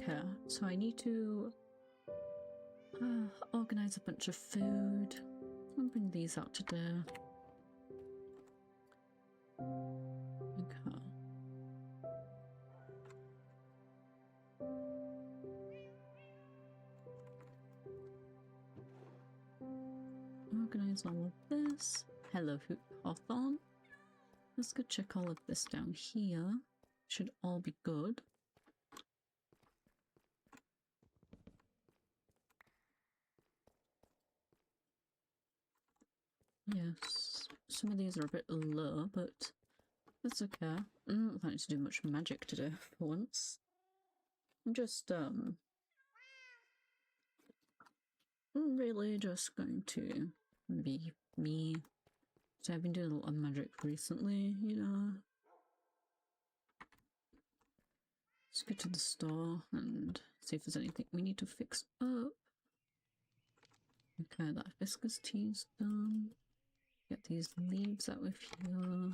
Okay, so I need to organize a bunch of food. I'll bring these out today. Okay. Organize all of this. Hello, Hawthorne. Let's go check all of this down here. Should all be good. Yes, some of these are a bit low, but that's okay. I'm not planning to do much magic today for once. I'm just, really just going to be me. So I've been doing a lot of magic recently, you know. Let's go to the store and see if there's anything we need to fix up. Okay, that hibiscus tea's done. Get these leaves out of here.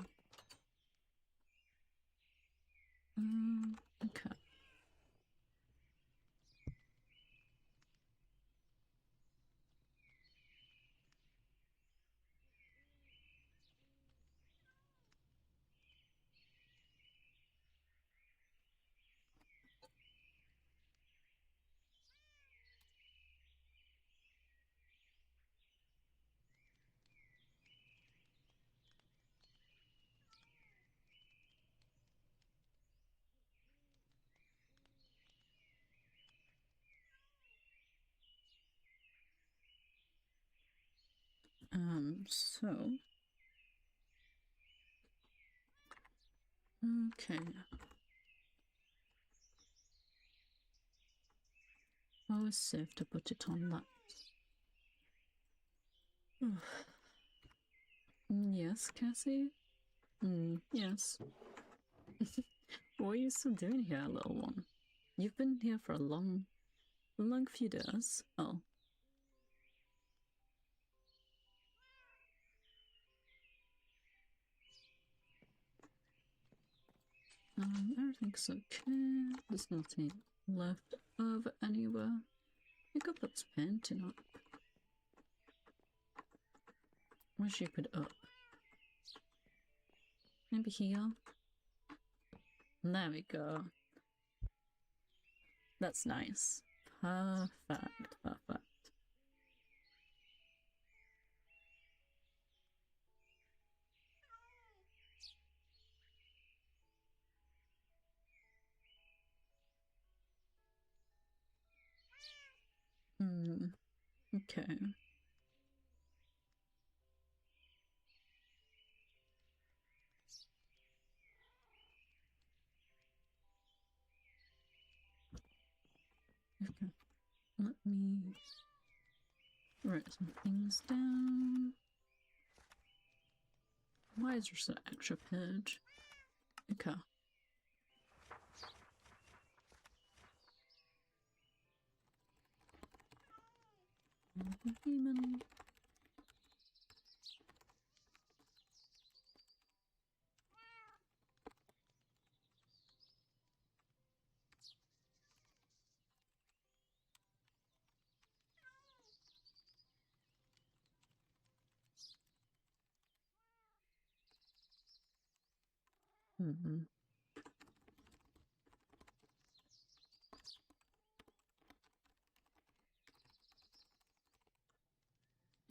Okay. So... Okay. Always safe to put it on that. Yes, Cassie? Yes. What are you still doing here, little one? You've been here for a long few days. Oh. Everything's okay. There's nothing left of anywhere. I could put this painting up. Where should you put it up? Maybe here? There we go. That's nice. Perfect, perfect. Okay. Okay. Let me write some things down. Why is there an extra page? Okay. Demon.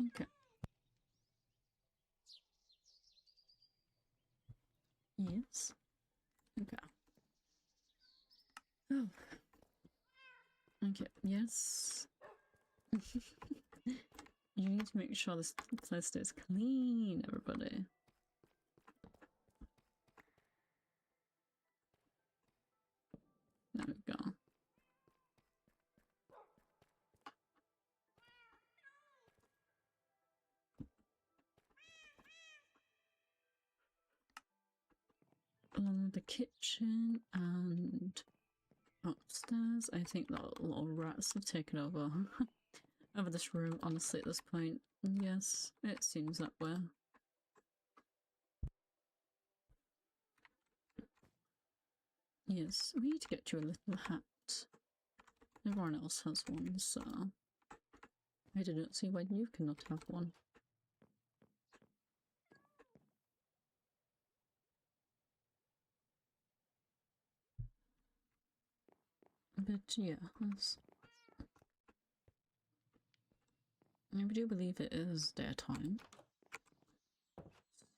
Okay. Yes. Okay. Oh. Okay, yes. You need to make sure this place stays clean, everybody. There we go. Along with the kitchen and upstairs, I think that little rats have taken over over this room, honestly, at this point. Yes, it seems that way. Yes, we need to get you a little hat. Everyone else has one, so I didn't see why you cannot have one. But yeah, I do believe it is daytime.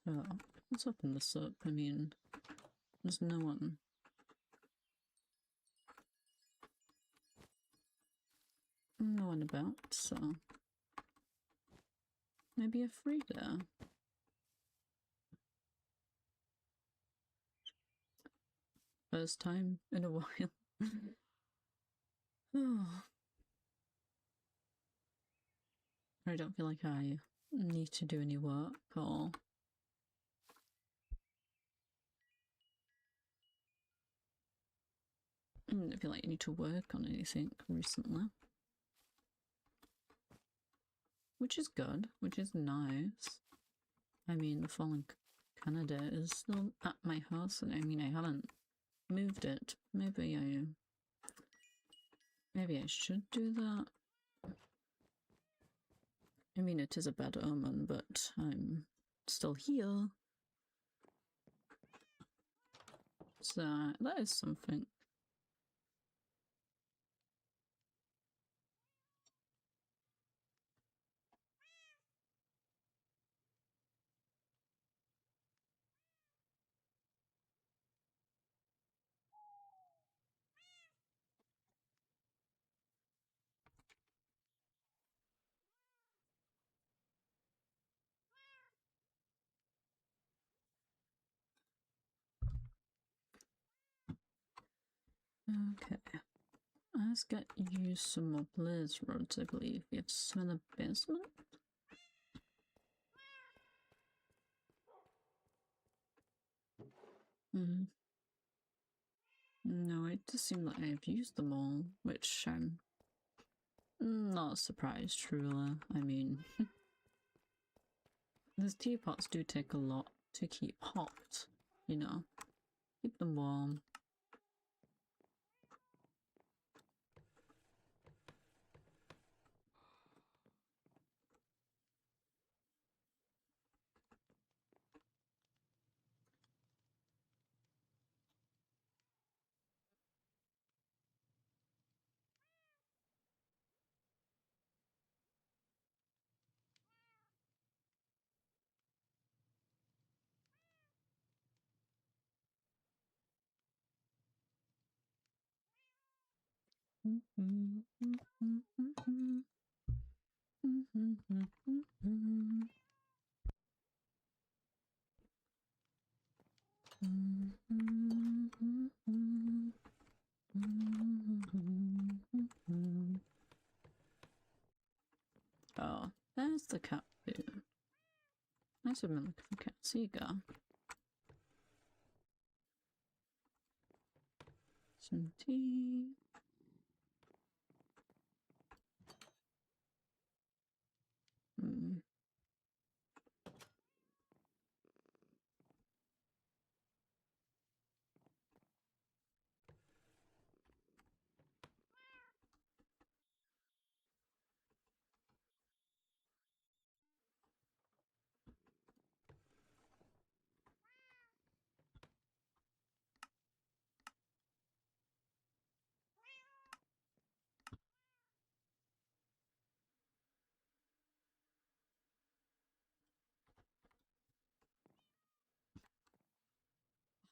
So let's open this up. I mean, there's no one. No one about, so maybe a free there. First time in a while. I don't feel like I need to do any work or I don't feel like I need to work on anything recently. Which is good, which is nice. I mean, the Fallen Canada is still at my house, and I mean, I haven't moved it. Maybe I should do that. I mean, it is a bad omen, but I'm still here. So that is something. Okay. Let's get you some more blaze rods, I believe. We have some in the basement. No, it does seem like I've used them all, which I'm not surprised, truly. I mean, these teapots do take a lot to keep hot, you know. Keep them warm. Oh, there's the cat food. Nice of me looking for cats. Here you go. Some tea.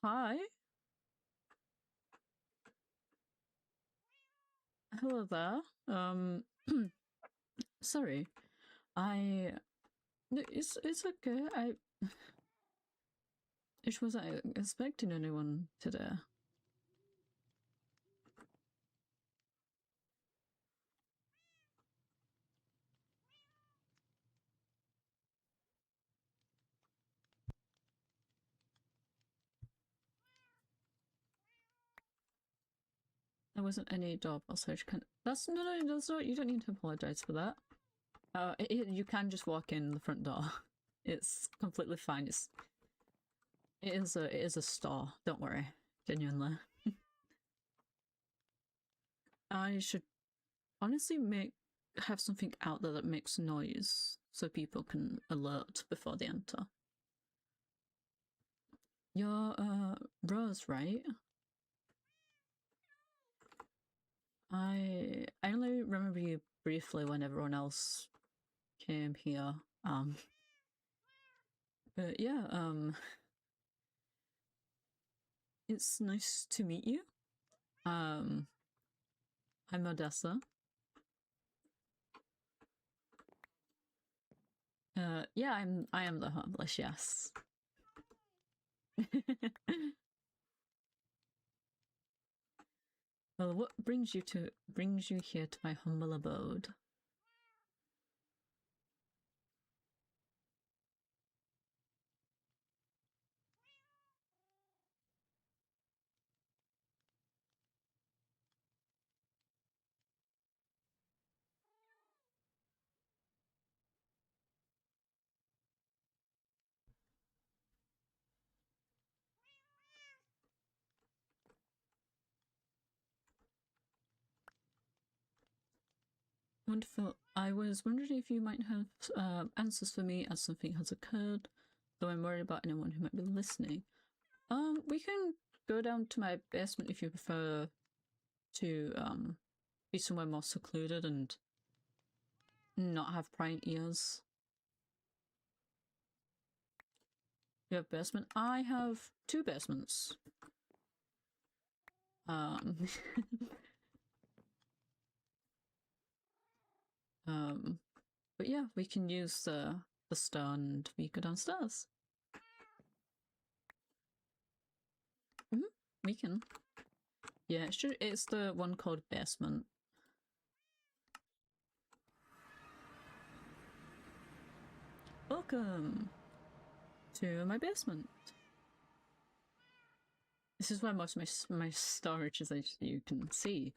Hi. Hello there. Sorry. It's okay. I wasn't expecting anyone today. There wasn't any doorbell, so that's no, that's not. You don't need to apologize for that. You can just walk in the front door. It's completely fine. It is a store. Don't worry, genuinely. I should honestly have something out there that makes noise so people can alert before they enter. You're Rose, right? I only remember you briefly when everyone else came here. But yeah, it's nice to meet you. I'm Odessa. Yeah, I am the Herbalist, yes. Well, what brings you here to my humble abode? Wonderful. I was wondering if you might have answers for me as something has occurred, though I'm worried about anyone who might be listening. We can go down to my basement if you prefer to be somewhere more secluded and not have prying ears. You have a basement? I have 2 basements. But yeah, we can use the stone and we go downstairs. We can. Yeah, it's the one called basement. Welcome to my basement. This is where most of my storage is, as you can see.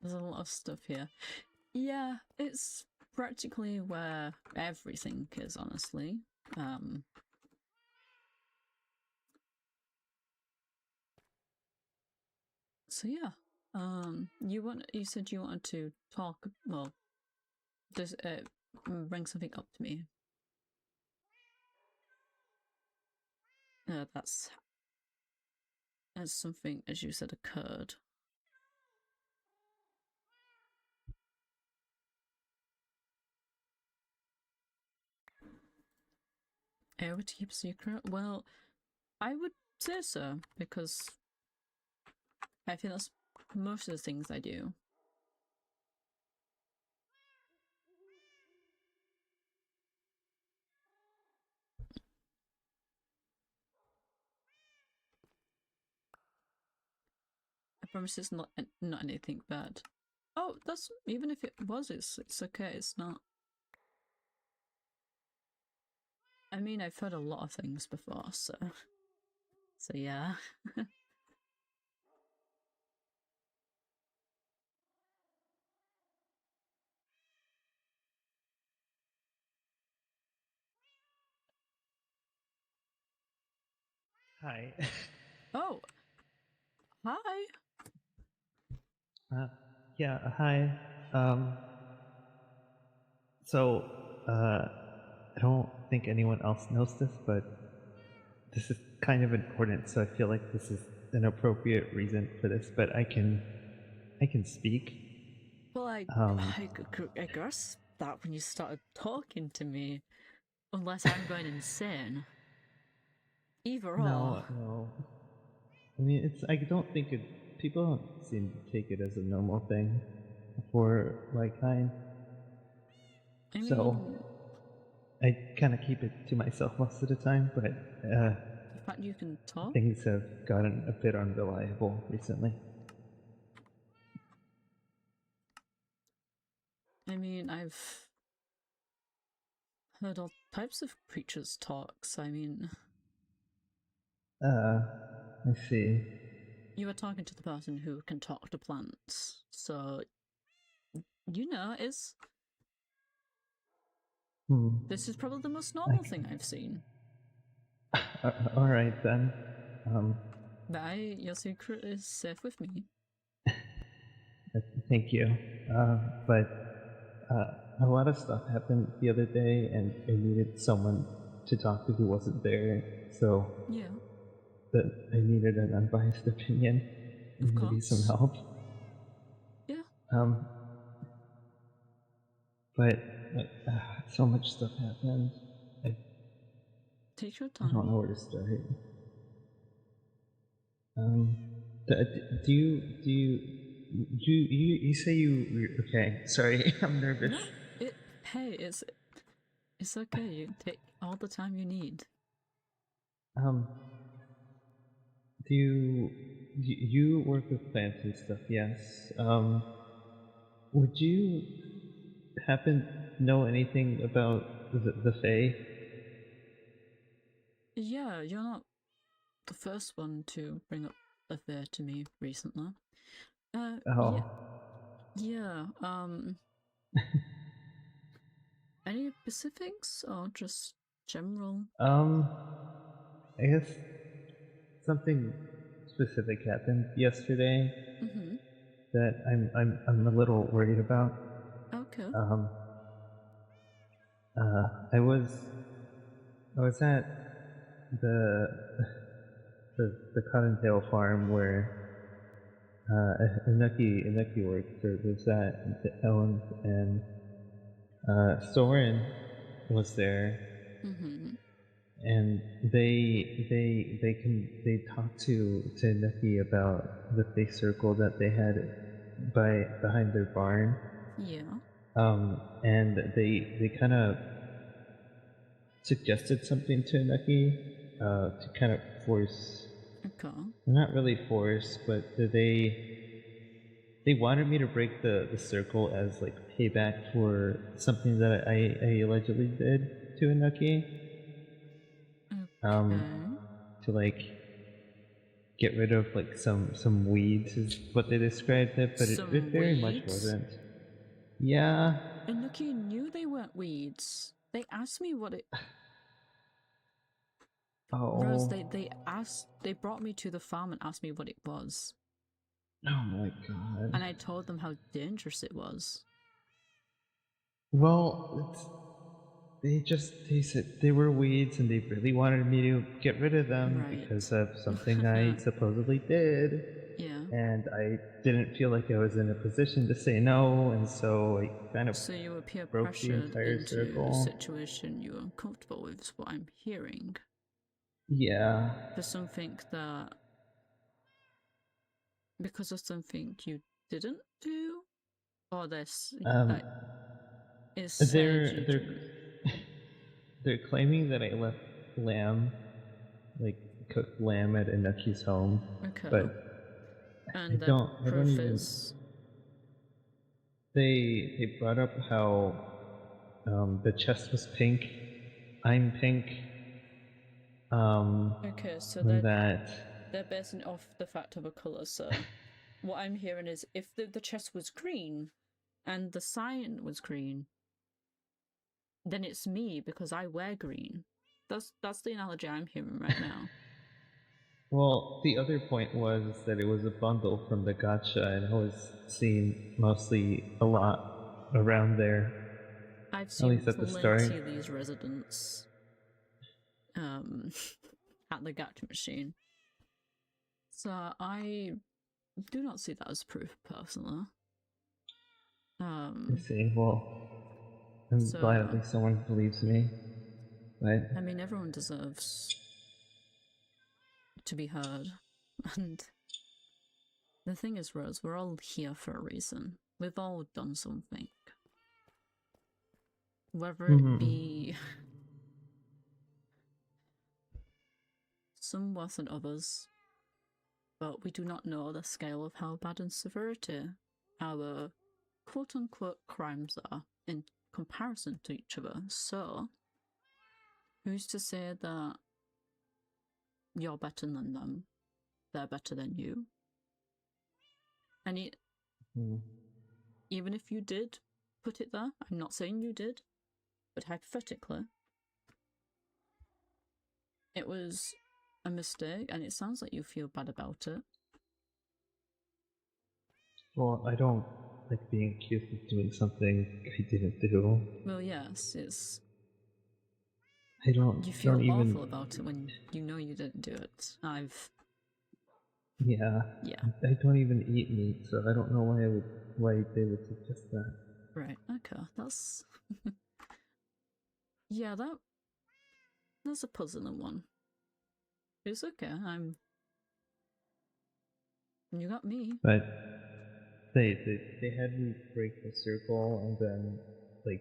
There's a lot of stuff here. Yeah, it's practically where everything is, honestly. So yeah, you said you wanted to talk. Well, just bring something up to me. That's something, as you said, occurred. Able to keep a secret? Well, I would say so, because I think that's most of the things I do. I promise it's not anything bad. Oh, that's even if it was, it's okay. It's not. I mean, I've heard a lot of things before, so yeah. Hi. Oh, hi. Yeah, hi. So, I don't think anyone else knows this, but this is kind of important, so I feel like this is an appropriate reason for this, but I can speak. Well, Um, I guess that when you started talking to me, unless I'm going insane. Either or. no. I mean, I don't think people don't seem to take it as a normal thing for my kind. I So, mean, I kind of keep it to myself most of the time, but the fact you can talk? things have gotten a bit unreliable recently. I mean, I've heard all types of creatures talk, so I mean... I see. You were talking to the person who can talk to plants, so... You know, this is probably the most normal thing I've seen. Alright then. Your secret is safe with me. Thank you. But a lot of stuff happened the other day, and I needed someone to talk to who wasn't there. So Yeah, that I needed an unbiased opinion of and maybe some course. help. Yeah, Um, but so much stuff happened. I, take your I don't time. know where to start. Um, do you say okay? Sorry, I'm nervous. No, hey, it's okay. You take all the time you need. Um, do you work with plants and stuff? Yes. Would you happen to know anything about the Fae? Yeah, you're not the first one to bring up affair to me recently. Yeah, Oh, yeah. Any specifics or just general? um, I guess something specific happened yesterday Mm-hmm. that I'm a little worried about. Okay. Um, uh, I was I was at the the cottontail farm where Inuki works or lives at the Ellen, and Soren was there, Mm-hmm. and they talked to Inuki about the fake circle that they had behind their barn, Yeah. and they kind of suggested something to Inuki to kind of force, Okay. not really force, but they wanted me to break the circle as like payback for something that I allegedly did to Inuki. Um, Okay. to like get rid of like some weeds is what they described it, but it Some very much weeds. wasn't. Yeah. And Nuki knew they weren't weeds. They asked me what it. Rose, Oh. they brought me to the farm and asked me what it was. Oh my god. And I told them how dangerous it was. Well, they said they were weeds and they really wanted me to get rid of them because Right. of something I supposedly did. Yeah. And I didn't feel like I was in a position to say no, and so I kind of So you were peer broke the pressured entire into a circle. situation you were uncomfortable with, is what I'm hearing. Yeah. For something that. Because of something you didn't do? Or this. Um, It said they're you they're didn't. they're claiming that I left lamb, like cooked lamb, at Inuki's home, Okay. but And the I don't proof even. is. They brought up how the chest was pink. I'm pink. Um, Okay, so and they're that. they're basing it off the fact of a colour, so what I'm hearing is if the chest was green and the sign was green, then it's me because I wear green. That's the analogy I'm hearing right now. Well, the other point was that it was a bundle from the gotcha, and I was seen mostly a lot around there, I've at seen least at the start. plenty of these residents um at the gacha machine. So I do not see that as proof personally. I Um see. Well, I'm glad at so least someone believes me. But I mean everyone deserves to be heard. And the thing is, Rose, we're all here for a reason. We've all done something. Whether it mhm. be some worse than others, but we do not know the scale of how bad and severity our quote unquote crimes are in comparison to each other. So, who's to say that you're better than them? They're better than you? And Mhm. even if you did put it there, I'm not saying you did, but hypothetically, it was a mistake and it sounds like you feel bad about it. Well, like being accused of doing something I didn't do. Well, yes, it's... I You don't feel even. awful about it when you know you didn't do it. Yeah, Yeah. I don't even eat meat, so I don't know why they would suggest that. Right, okay, that's... Yeah, that's a puzzling one. It's okay, You got me. But they had me break the circle, and then like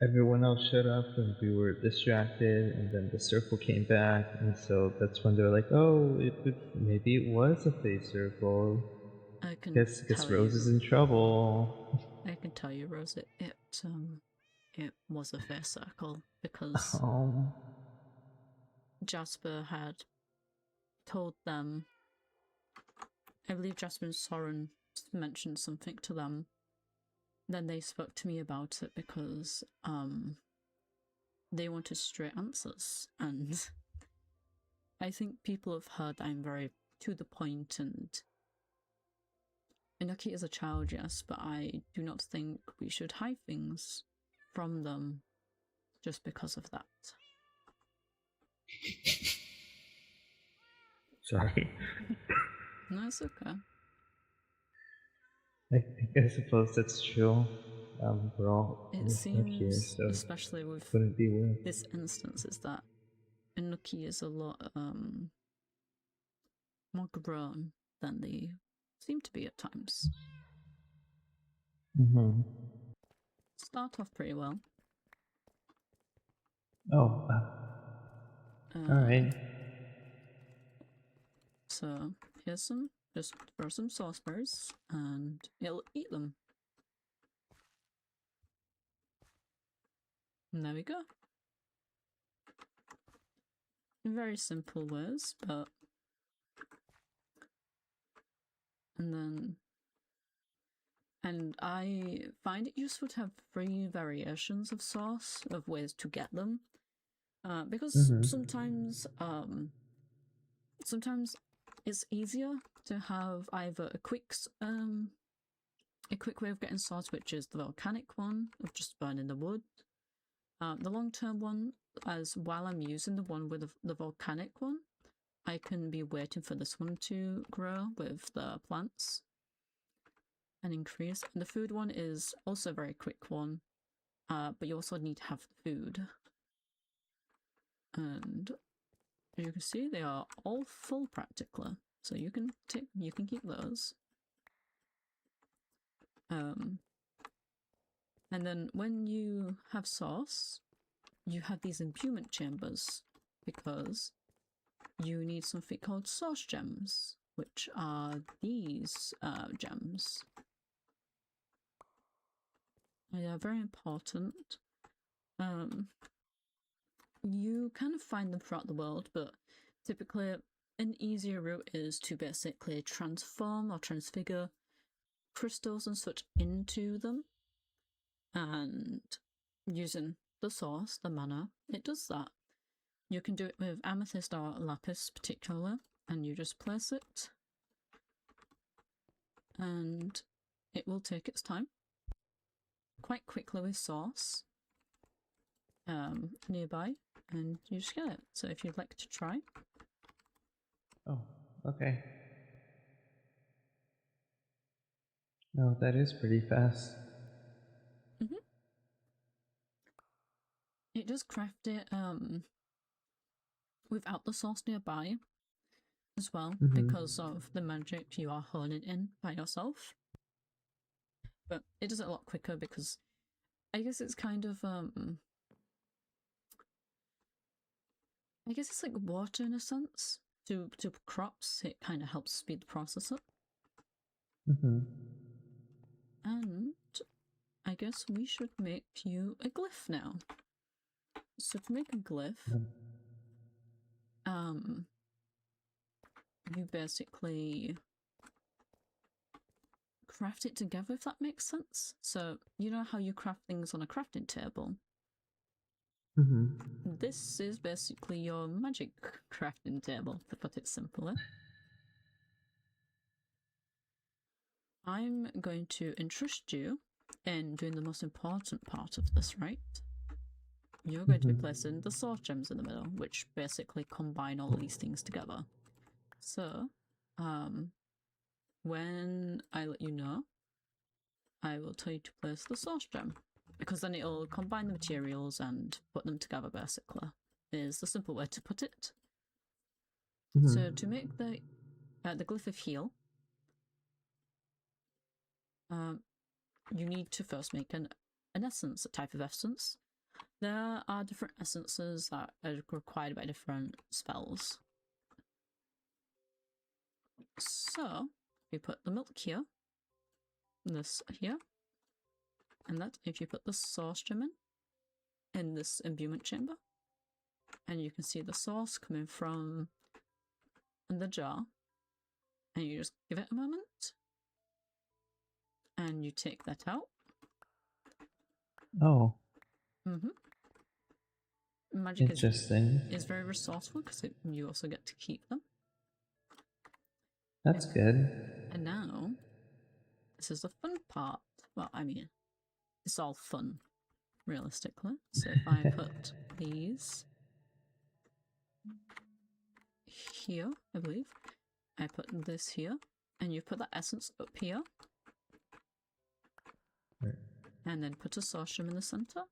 everyone else showed up, and we were distracted, and then the circle came back, and so that's when they're like, "Oh, maybe it was a fey circle. I can Guess tell Rose is you... in trouble." I can tell you, Rose, it was a fair circle, because Oh. Jasper had told them... I believe Jasper and Soren mentioned something to them. Then they spoke to me about it because they wanted straight answers, and I think people have heard that I'm very to the point, and Inuki is a child, yes, but I do not think we should hide things from them just because of that. Sorry. No, it's okay. I suppose that's true. We're all It out here, seems, so especially with wouldn't be weird. this instance, is that Inuki is a lot more grown than they seem to be at times. Mm-hmm. Start off pretty well. Oh, all right. So here's some, just throw some saucepers and it'll eat them. And there we go. In very simple ways, but... And I find it useful to have 3 variations of sauce, of ways to get them. Because sometimes it's easier to have either a quick way of getting sauce, which is the volcanic one, of just burning the wood. The long-term one, as while I'm using the one with the volcanic one, I can be waiting for this one to grow with the plants and increase. And the food one is also a very quick one, but you also need to have the food. And as you can see, they are all full practically, so you can keep those. And then when you have sauce, you have these imbuement chambers, because you need something called sauce gems, which are these gems. They are very important. You kind of find them throughout the world, but typically an easier route is to basically transform or transfigure crystals and such into them, and using the sauce, the mana, it does that. You can do it with amethyst or lapis particularly, and you just place it and it will take its time quite quickly with sauce nearby, and you just get it. So if you'd like to try. Oh, okay. No, that is pretty fast. It does craft it without the sauce nearby as well, because of the magic you are honing in by yourself. But it does it a lot quicker because I guess it's kind of I guess it's like water in a sense. To crops, it kind of helps speed the process up. And I guess we should make you a glyph now. So to make a glyph, you basically craft it together, if that makes sense. So you know how you craft things on a crafting table? This is basically your magic crafting table, to put it simply. I'm going to interest you in doing the most important part of this, right? You're going to be placing the source gems in the middle, which basically combine all of these things together. So, when I let you know, I will tell you to place the source gem, because then it'll combine the materials and put them together, basically, is the simple way to put it. So to make the glyph of heal, you need to first make an essence, a type of essence. There are different essences that are required by different spells. So you put the milk here, this here, and that if you put the source gem in this imbuement chamber, and you can see the source coming from the jar, and you just give it a moment, and you take that out. Oh. Magic Interesting. is very resourceful because you also get to keep them. That's good. And now, this is the fun part. Well, I mean, it's all fun, realistically. So if I put these here, I believe, I put this here, and you put that essence up here, Right. and then put a source gem in the center.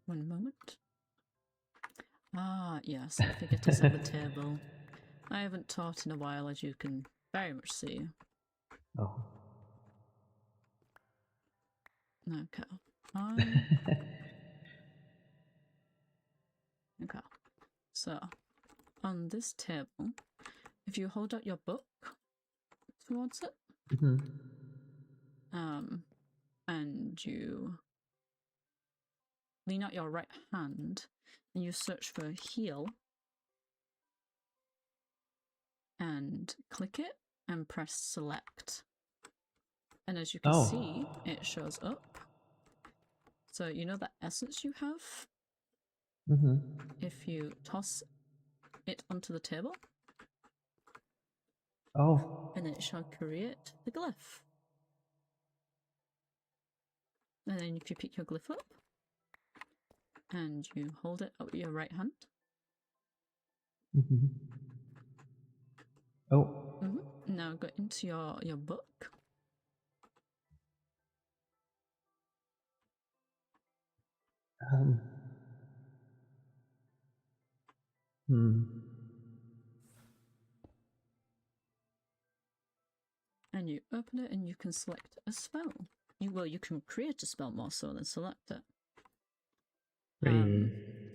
One moment. Ah, yes, I forget it's at the table. I haven't taught in a while, as you can very much see. Oh. Okay. Okay. So, on this table, if you hold out your book towards it, and you lean out your right hand, and you search for heal, and click it, and press select. And as you can see, it shows up. So you know that essence you have? If you toss it onto the table, and then it shall create the glyph. And then if you pick your glyph up, and you hold it out with your right hand. Now go into your book. And you open it and you can select a spell. You can create a spell more so than select it. And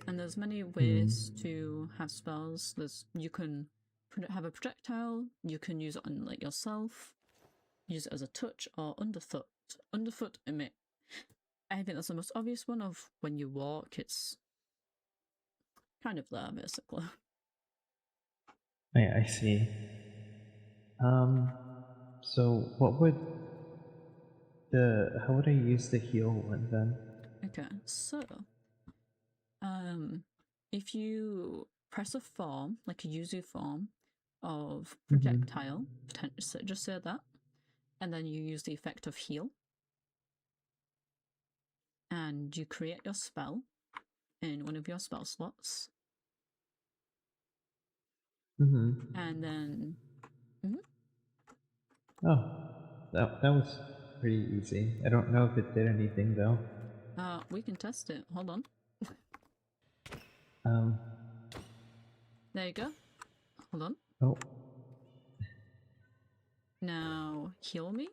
there's many ways to have spells. You can have a projectile, you can use it on like yourself, use it as a touch, or underfoot. Underfoot, I think that's the most obvious one of when you walk, it's kind of there, basically. I see. So how would I use the heal one then? Okay, so if you press a form, like a yuzu form of projectile, just say that, and then you use the effect of heal, and you create your spell in one of your spell slots, and then that was pretty easy. I don't know if it did anything though. we can test it. Hold on. There you go. Hold on. Oh. Now heal me.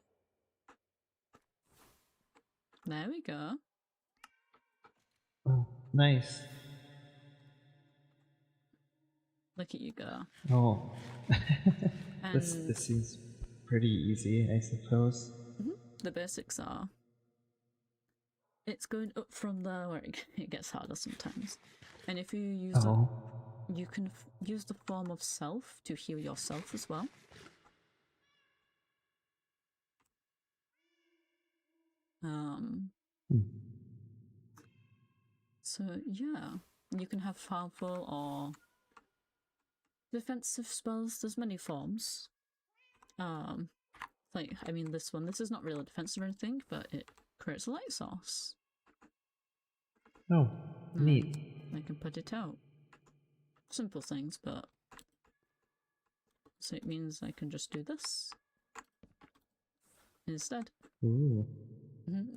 There we go. Oh, nice. Look at you go. Oh. And this seems pretty easy, I suppose. the basics are, it's going up from there where it gets harder sometimes. And if you use it, you can use the form of self to heal yourself as well. So yeah, you can have powerful or defensive spells, there's many forms. Like, I mean, this is not really defensive or anything, but it creates a light source. Oh, And neat. I can put it out. Simple things, but... So it means I can just do this instead. Ooh,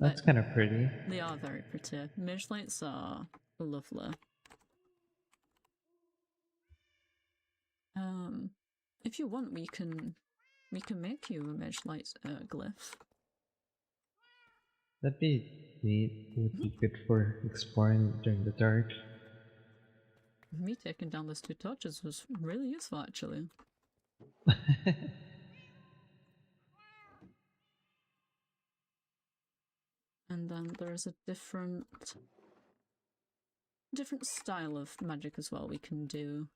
that's kind of pretty. They are very pretty. Mage lights are lovely. If you want, we can make you a mage light glyph. That'd be neat. It would be good for exploring during the dark. Me taking down those 2 torches was really useful, actually. And then there's a different style of magic as well we can do.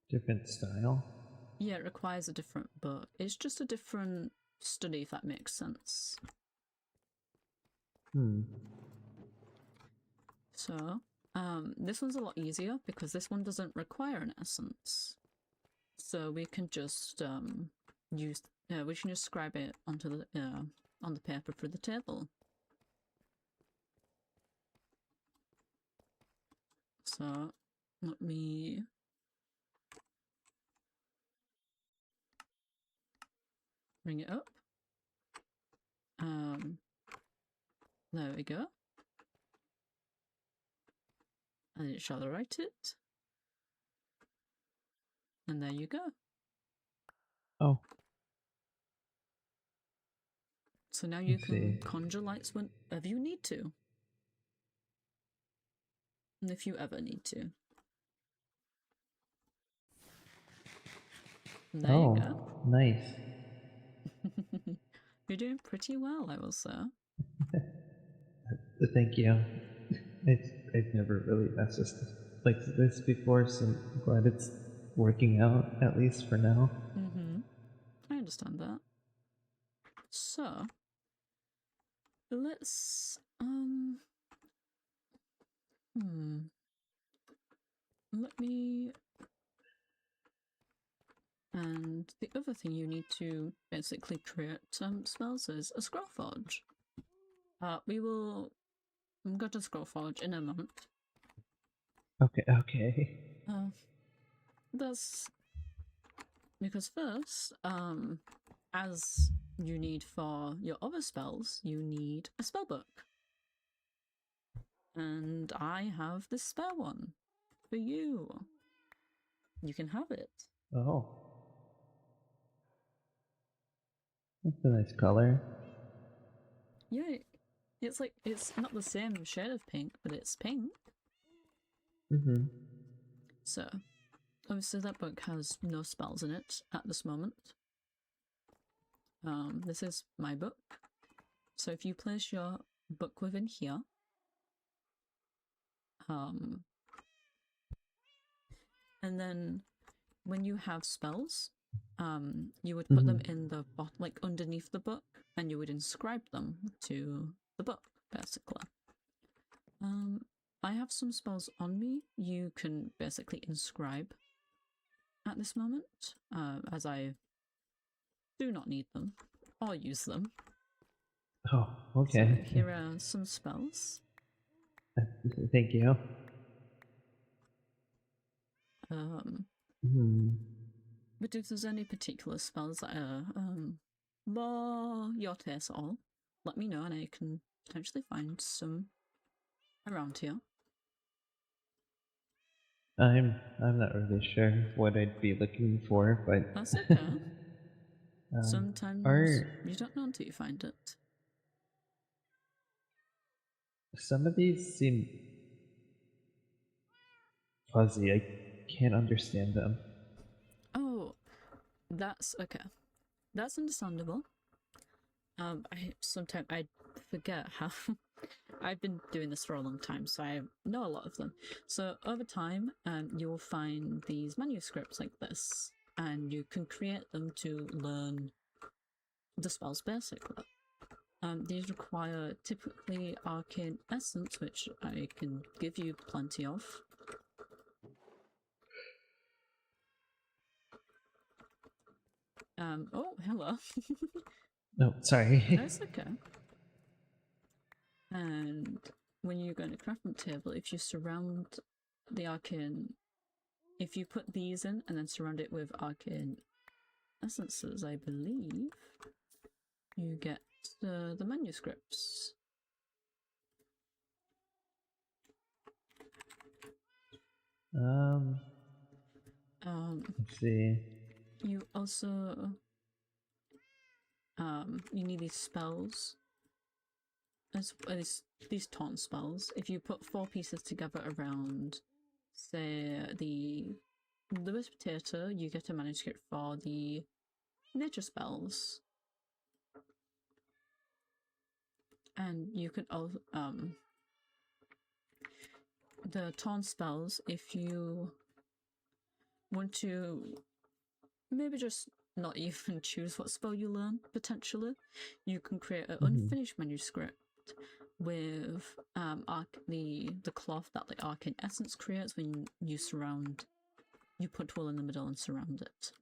Different style? Yeah, it requires a different book. It's just a different study, if that makes sense. So, this one's a lot easier because this one doesn't require an essence. So we can just we can just scribe it onto the on the paper for the table. So let me bring it up. There we go. And it shall write it. And there you go. Oh. So now you can conjure lights whenever you need to. And if you ever need to. And there you go. Nice. You're doing pretty well, I will say. Thank you. I've never really messed with stuff like this before, so I'm glad it's working out, at least for now. I understand that. So, let's, let me... And the other thing you need to basically create spells is a scroll forge. We will go to scroll forge in a moment. Okay. That's because first, as you need for your other spells, you need a spell book. And I have this spare one for you. You can have it. Oh. That's a nice color. Yeah, it's not the same shade of pink, but it's pink. So, obviously that book has no spells in it at this moment. This is my book. So if you place your book within here, and then when you have spells, you would put them in the like underneath the book, and you would inscribe them to the book, basically. I have some spells on me you can basically inscribe at this moment, as I do not need them or use them. Oh, okay. So here are some spells. Thank you. But if there's any particular spells that are more your taste at all, let me know and I can potentially find some around here. I'm not really sure what I'd be looking for, but That's okay. Sometimes you don't know until you find it. Some of these seem fuzzy. I can't understand them. Oh, that's okay. That's understandable. Sometimes I forget how I've been doing this for a long time, so I know a lot of them. So over time, you'll find these manuscripts like this, and you can create them to learn the spells basically. These require typically arcane essence, which I can give you plenty of. Oh, hello. Oh, sorry. That's okay. And when you go in a crafting table, if you surround the arcane, if you put these in and then surround it with arcane essences, I believe, you get the manuscripts. Let's see. You also you need these spells, as these taunt spells. If you put 4 pieces together around, say, the Lewis potato, you get a manuscript for the nature spells. And you can also the taunt spells, if you want to maybe just not even choose what spell you learn, potentially, you can create an unfinished manuscript with the cloth that the arcane essence creates when you surround, you put Twill in the middle and surround it.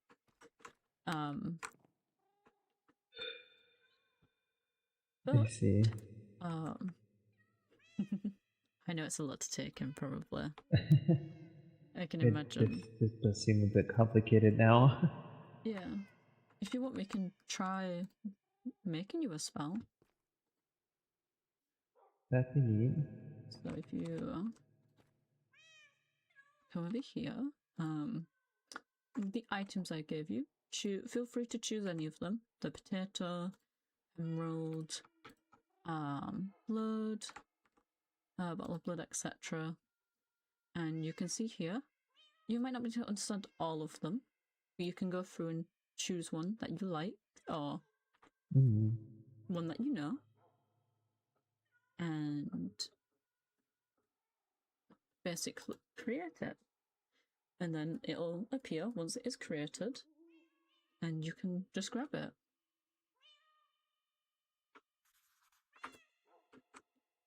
But, I see. I know it's a lot to take in, probably. I can imagine. This does seem a bit complicated now. Yeah. If you want, we can try making you a spell. That'd be neat. So if you come over here, the items I gave you, feel free to choose any of them. The potato, emerald, blood, bottle of blood, etc. And you can see here, you might not be able to understand all of them, but you can go through and choose one that you like, or one that you know, and basically create it. And then it'll appear once it is created, and you can just grab it.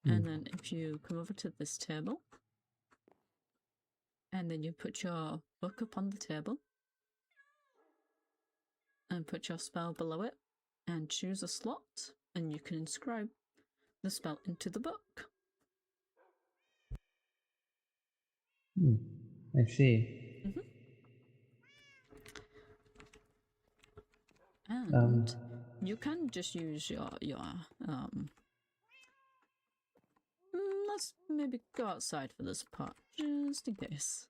And then if you come over to this table, and then you put your book up on the table, and put your spell below it, and choose a slot, and you can inscribe the spell into the book. I see. And you can just use your let's maybe go outside for this part, just in case.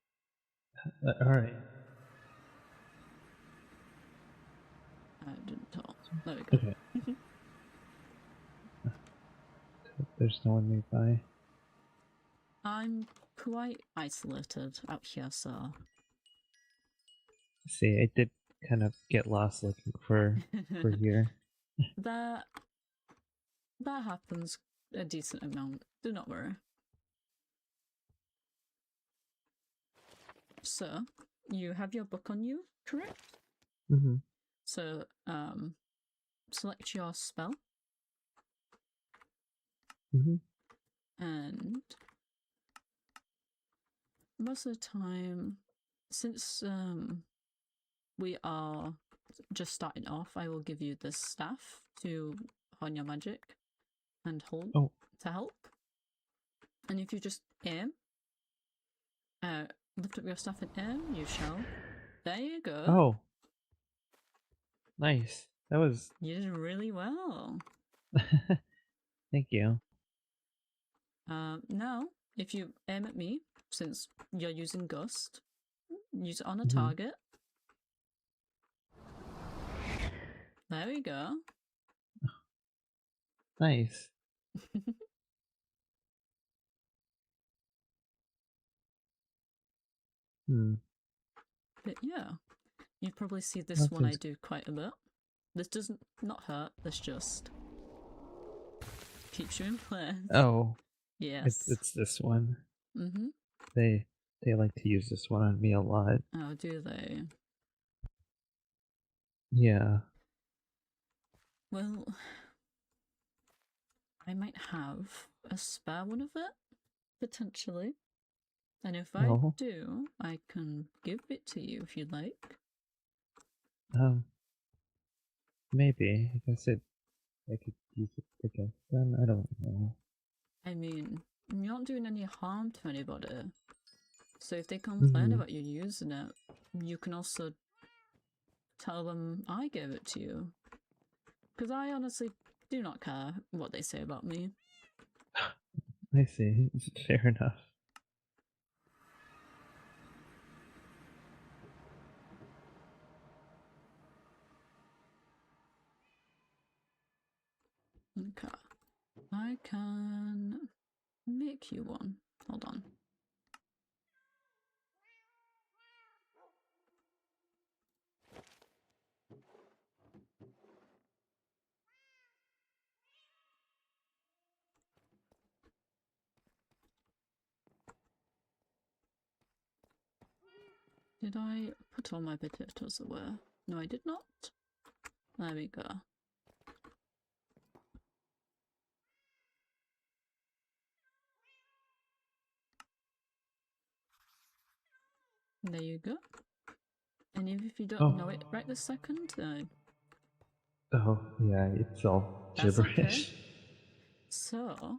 Alright. I didn't tell. There we go. Okay. There's no one nearby. I'm quite isolated out here, so... See, I did kind of get lost looking for here. That happens a decent amount. Do not worry. So, you have your book on you, correct? So, select your spell. And most of the time, since we are just starting off, I will give you this staff to hone your magic and hold to help. And if you just aim, lift up your staff and aim, you shall. There you go. Oh. Nice. That was... You did really well. Thank you. Now, if you aim at me, since you're using Gust, use it on a target. There we go. Nice. But yeah, you probably see this one I do quite a bit. This doesn't not hurt, this just keeps you in place. Oh. Yes. It's this one. They like to use this one on me a lot. Oh, do they? Yeah. Well, I might have a spare one of it, potentially. And if I do, I can give it to you if you'd like. Maybe. I guess I could use it against them. I don't know. I mean, you're not doing any harm to anybody. So if they complain about you using it, you can also tell them I gave it to you. Because I honestly do not care what they say about me. I see. Fair enough. Okay. I can make you one. Hold on. Did I put all my potatoes away? No, I did not. There we go. There you go. And if you don't know it right this second, Oh, yeah, it's all that's gibberish. okay. So,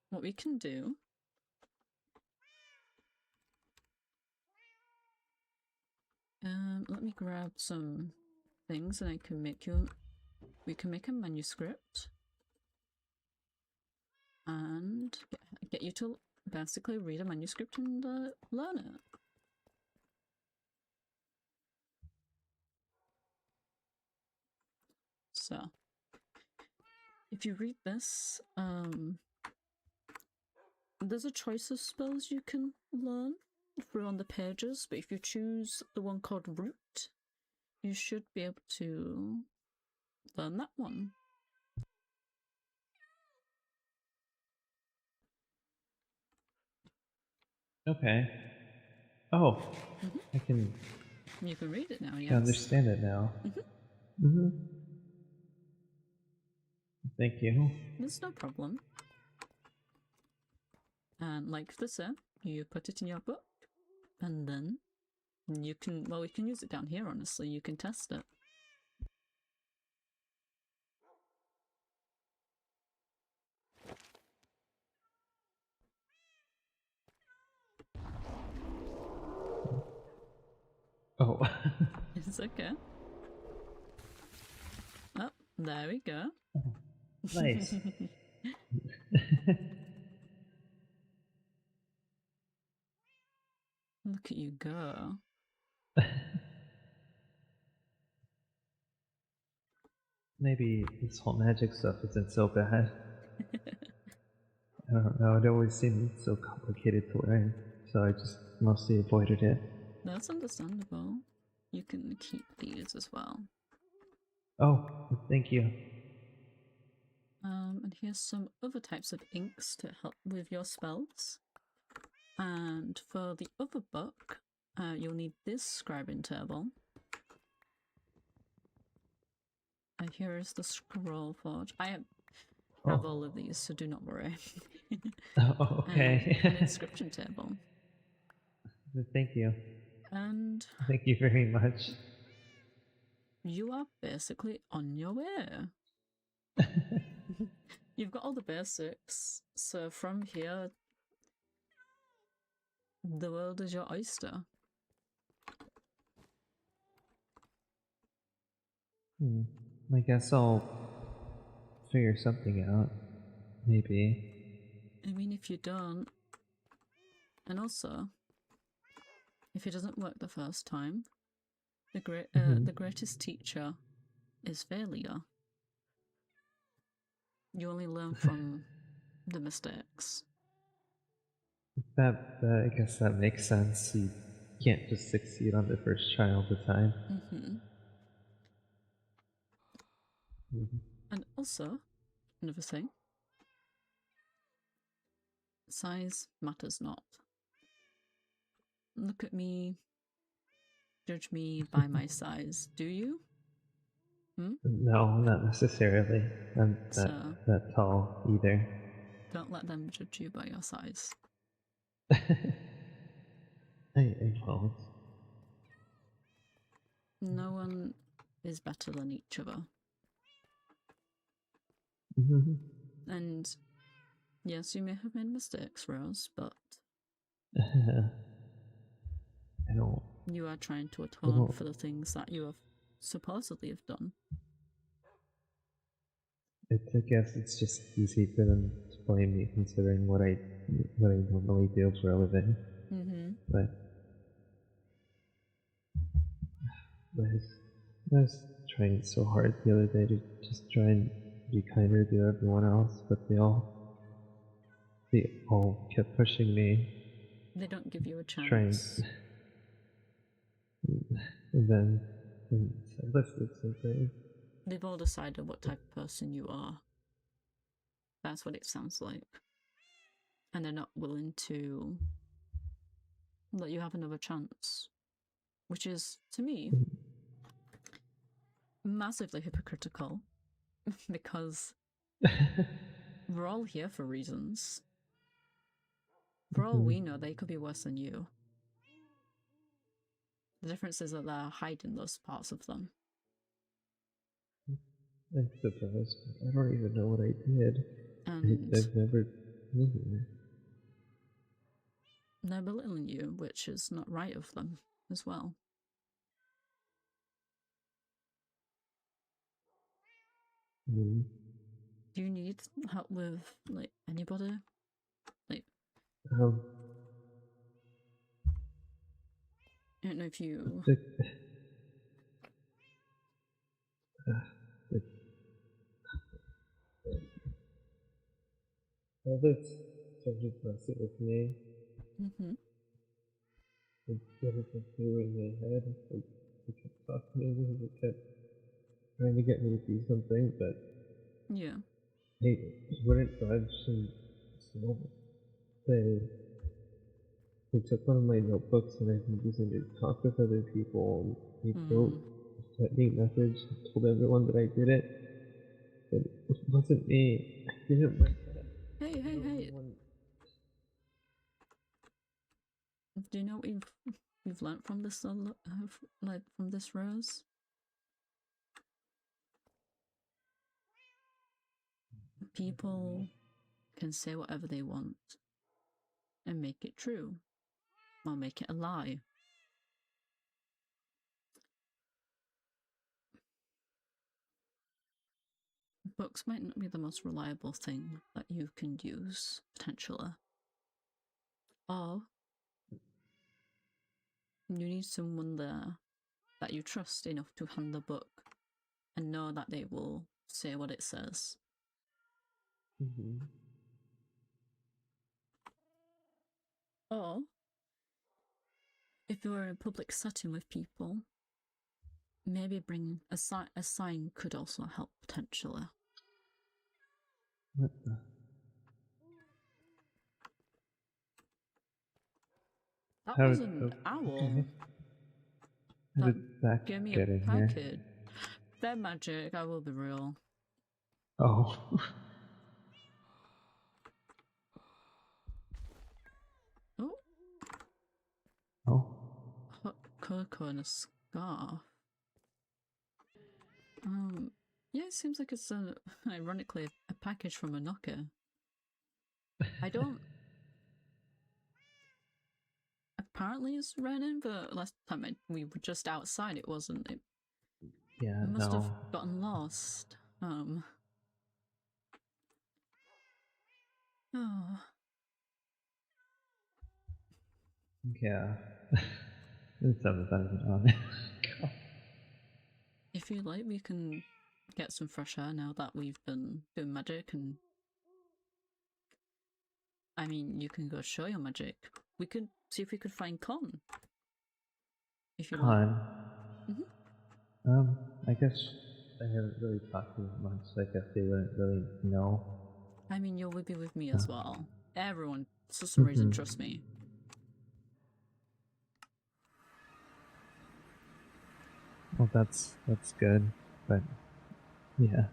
what we can do let me grab some things and I can make you, we can make a manuscript and get you to basically read a manuscript and learn it. So, if you read this, there's a choice of spells you can learn through on the pages, but if you choose the one called Root, you should be able to learn that one. Okay. Oh, I can. You can read it now, yes? I understand it now. Thank you. There's no problem. And like they say, you put it in your book, and then you can, well, we can use it down here, honestly. You can test it. Oh. It's okay. Oh, there we go. Oh, nice. Look at you go. Maybe this whole magic stuff isn't so bad. I don't know, it always seemed so complicated to learn, so I just mostly avoided it. That's understandable. You can keep these as well. Oh, thank you. And here's some other types of inks to help with your spells. And for the other book, you'll need this scribing table. And here is the scroll forge. I have all of these, so do not worry. Oh, okay. An inscription table. Thank you. And thank you very much. You are basically on your way. You've got all the basics, so from here, the world is your oyster. I guess I'll figure something out. Maybe. I mean, if you don't, and also, if it doesn't work the first time, the greatest teacher is failure. You only learn from the mistakes. I guess that makes sense. You can't just succeed on the first try all the time. And also, another thing, size matters not. Look at me, judge me by my size, do you? No, not necessarily. I'm not that tall either. Don't let them judge you by your size. I won't. No one is better than each other. Mm-hmm. And yes, you may have made mistakes, Rose, but I don't. you are trying to I atone don't. for the things that you have supposedly have done. I guess it's just easy for them to blame me, considering what I normally do for a living. Mm-hmm. But I was trying so hard the other day to just try and be kinder to everyone else, but they all kept pushing me, They don't give you a trying, chance. and then I listed something. They've all decided what type of person you are. That's what it sounds like. And they're not willing to let you have another chance. Which is, to me, massively hypocritical. Because we're all here for reasons. For all we know, they could be worse than you. The difference is that they're hiding those parts of them. I suppose, but I don't even know what I did. And I've never been here. they're belittling you, which is not right of them as well. Mm. Do you need help with, like, anybody? Like, Um, I don't know if you... all this started messing with me. Mm-hmm. It everything through in my head. They kept talking to me. They kept trying to get me to do something, but Yeah. they wouldn't budge. And so they took one of my notebooks and I've been using to talk with other people. And he wrote a threatening message, told everyone that I did it, but it wasn't me. I didn't write that. Hey. Anyone... Do you know what you've learnt from this, like, from this, Rose? People can say whatever they want and make it true, or make it a lie. Books might not be the most reliable thing that you can use, potentially. Or you need someone there that you trust enough to hand the book and know that they will say what it says. Mm-hmm. Or, if you're in a public setting with people, maybe bring a sign could also help, potentially. What the? That How was did... an owl Okay. How that did that gave me a get in here? package. They're magic, I will be real. Oh. Oh, Oh. hot cocoa and a scarf. Yeah, it seems like it's ironically a package from a knocker. I don't. Apparently, it's raining, but last time we were just outside. It wasn't. It Yeah, must have no. gotten lost. Oh. Yeah. Let's have a better on. If you like, we can get some fresh air now that we've been doing magic, and I mean, you can go show your magic. We could see if we could find Con. If you like. Con. Mm-hmm. I guess I haven't really talked to them much, so I guess they wouldn't really know. I mean, you'll be with me as well. Everyone, for some reason, trust me. Well, that's good, but yeah.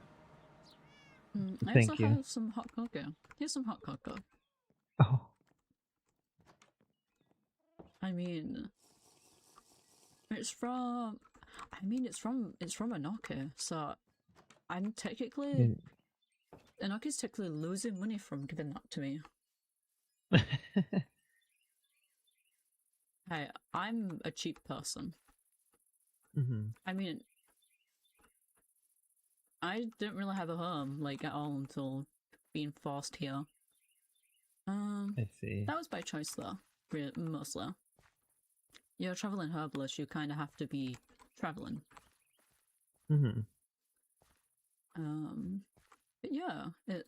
I also Thank you. have some hot cocoa. Here's some hot cocoa. Oh. I mean, it's from... I mean, it's from Enoki, so I'm technically And Enoki's technically losing money from giving that to me. Hey, I'm a cheap person. Mhm. I mean, I didn't really have a home like at all until being forced here. I see. That was by choice though, mostly. You're a traveling herbalist, you kind of have to be traveling. Mhm. But yeah, I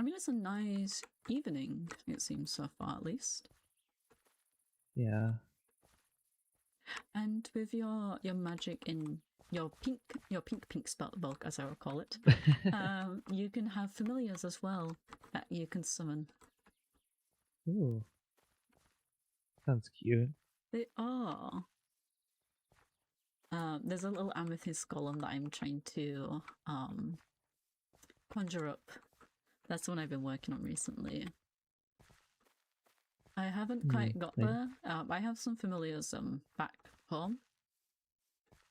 mean, it's a nice evening, it seems so far at least. Yeah. And with your magic in your pink spell bulk, as I will call it, you can have familiars as well that you can summon. Ooh. Sounds cute. They are. There's a little amethyst golem that I'm trying to conjure up. That's the one I've been working on recently. I haven't quite got Nice. there. I have some familiars back home,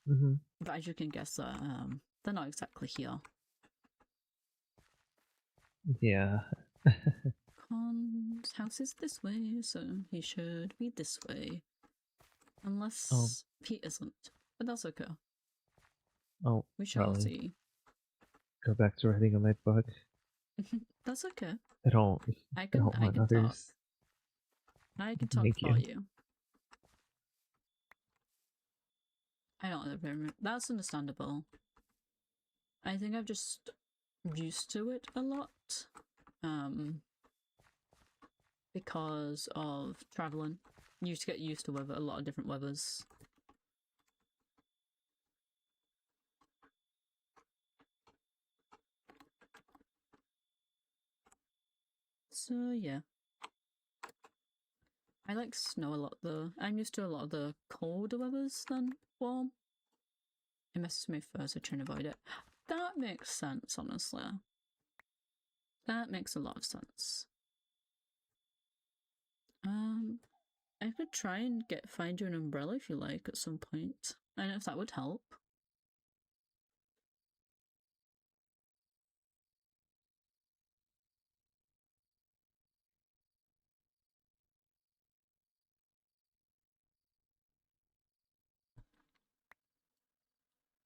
Mhm. but as you can guess, they're not exactly here. Yeah. Con's house is this way, so he should be this way. Unless Oh. he isn't, but that's okay. Oh. We shall Probably see. go back to writing on my book. That's okay. I don't I want can others. talk. I can talk Thank for you. you. I don't live very much. That's understandable. I think I've just used to it a lot. Because of traveling. You used to get used to a lot of different weathers. So yeah. I like snow a lot though. I'm used to a lot of the colder weathers than warm. It messes me first, I try and avoid it. That makes sense, honestly. That makes a lot of sense. I could try and find you an umbrella if you like at some point. I don't know if that would help.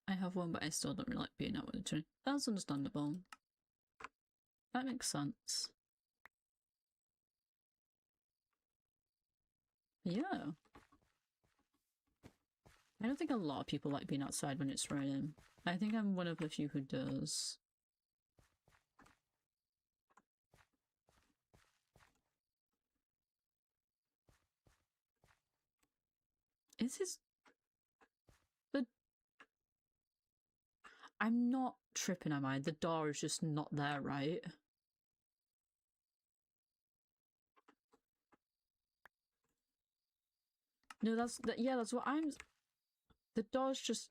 I have one, but I still don't really like being out with the train. That's understandable. That makes sense. Yeah. I don't think a lot of people like being outside when it's raining. I think I'm one of the few who does. Is his... the... I'm not tripping, am I? The door is just not there, right? No, yeah, that's what I'm... The door's just...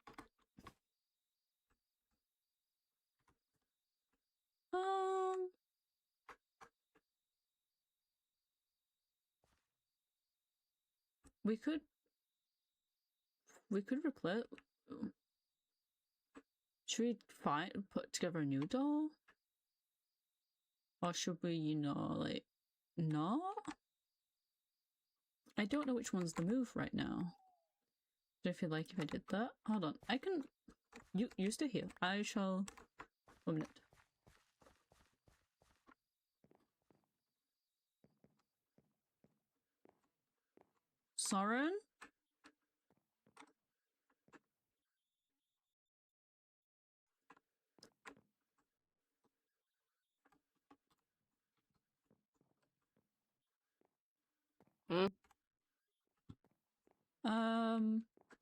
We could replace... Should we put together a new door? Or should we, you know, like... No? I don't know which one's the move right now. Do I feel like if I did that? Hold on, I can... You stay here. I shall... 1 minute. Soren?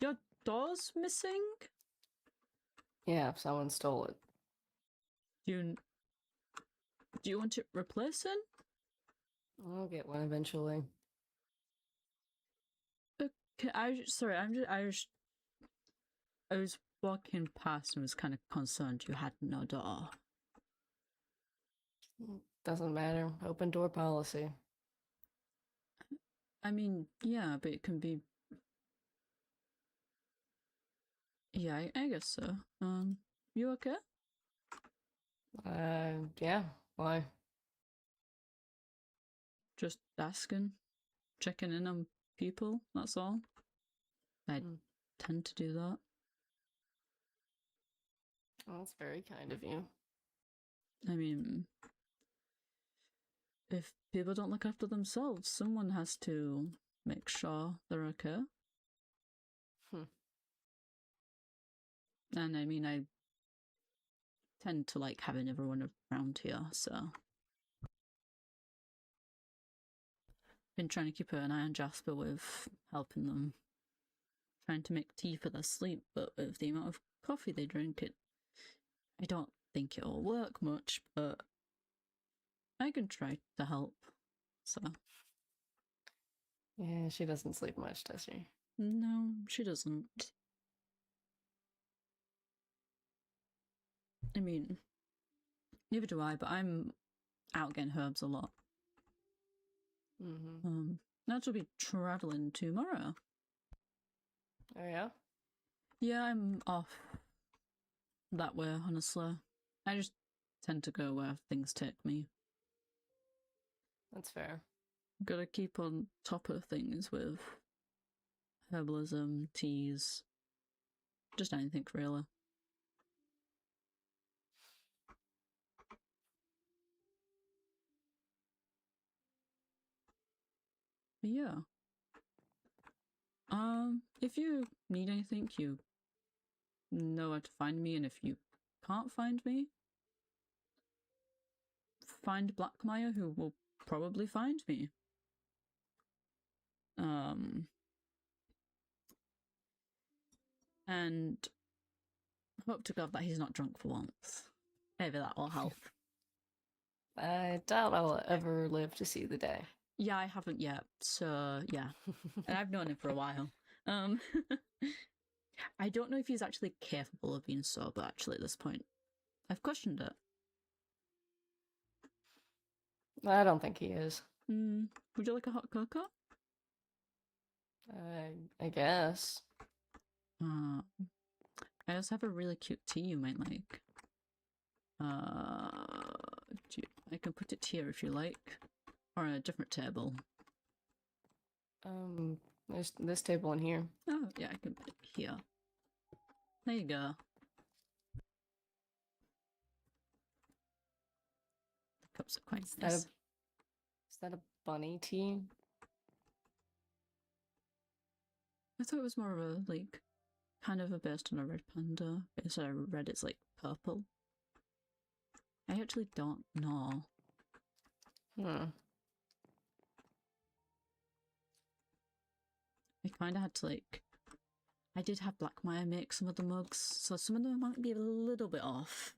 Your door's missing? Yeah, if someone stole it. Do you want it replacing? I'll get one eventually. Okay, I was walking past and was kind of concerned you had no door. Doesn't matter. Open door policy. I mean, yeah, but it can be... Yeah, I guess so. You okay? Yeah. Why? Just asking, checking in on people, that's all. I Mm. tend to do that. Well, that's very kind of you. I mean, if people don't look after themselves, someone has to make sure they're okay. Hmm. And I mean, I tend to like having everyone around here, so. Been trying to keep an eye on Jasper with helping them, trying to make tea for their sleep, but with the amount of coffee they drink, I don't think it'll work much, but I can try to help, so. Yeah, she doesn't sleep much, does she? No, she doesn't. I mean, neither do I, but I'm out getting herbs a lot. Mm-hmm. Now she'll be traveling tomorrow. Oh, yeah? Yeah, I'm off that way, honestly. I just tend to go where things take me. That's fair. Gotta keep on top of things with herbalism, teas, just anything really. But yeah. If you need anything, you know where to find me, and if you can't find me, find Blackmire, who will probably find me. And hope to God that he's not drunk for once. Maybe that will help. I doubt I'll ever live to see the day. Yeah, I haven't yet, so yeah. And I've known him for a while. I don't know if he's actually capable of being sober, actually, at this point. I've questioned it. I don't think he is. Would you like a hot cocoa? I guess. I also have a really cute tea you might like. I can put it here if you like. Or on a different table. There's this table in here. Oh, yeah, I can put it here. There you go. The cups are quite nice. Is that a bunny tea? I thought it was more of a, like, kind of a based on a red panda. So I read it's, like, purple. I actually don't know. I kind of had to, like... I did have Blackmire make some of the mugs, so some of them might be a little bit off.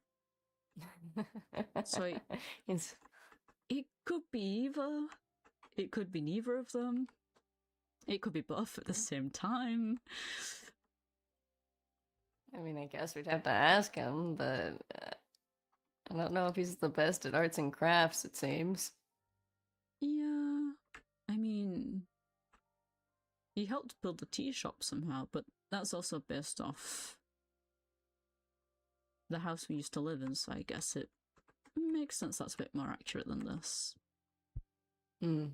So it could be either. It could be neither of them. It could be both at the same time. I mean, I guess we'd have to ask him, but I don't know if he's the best at arts and crafts, it seems. Yeah, I mean, he helped build the tea shop somehow, but that's also based off the house we used to live in, so I guess it makes sense that's a bit more accurate than this. But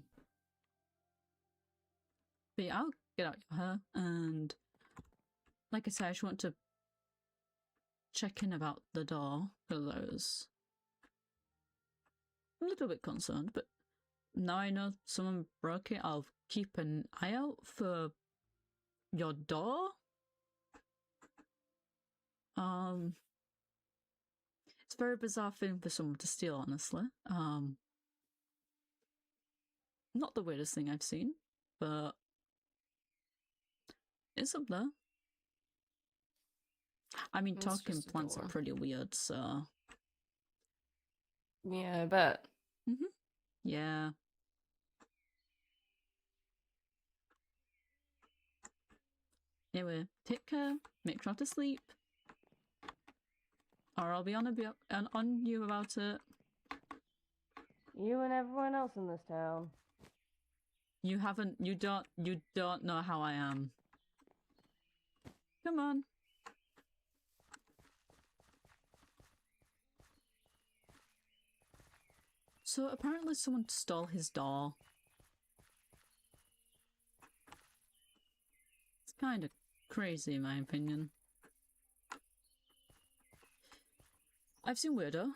yeah, I'll get out your hair, and like I said, I just want to check in about the door, because I was a little bit concerned, but now I know someone broke it, I'll keep an eye out for your door. It's a very bizarre thing for someone to steal, honestly. Not the weirdest thing I've seen, but it's up there. I mean, It's talking just a plants are door. pretty weird, so... Yeah, I bet. Yeah. Anyway, take care, make sure to sleep. Or I'll be on you about it. You and everyone else in this town. You don't know how I am. Come on. So apparently someone stole his door. It's kind of crazy in my opinion. I've seen weirder.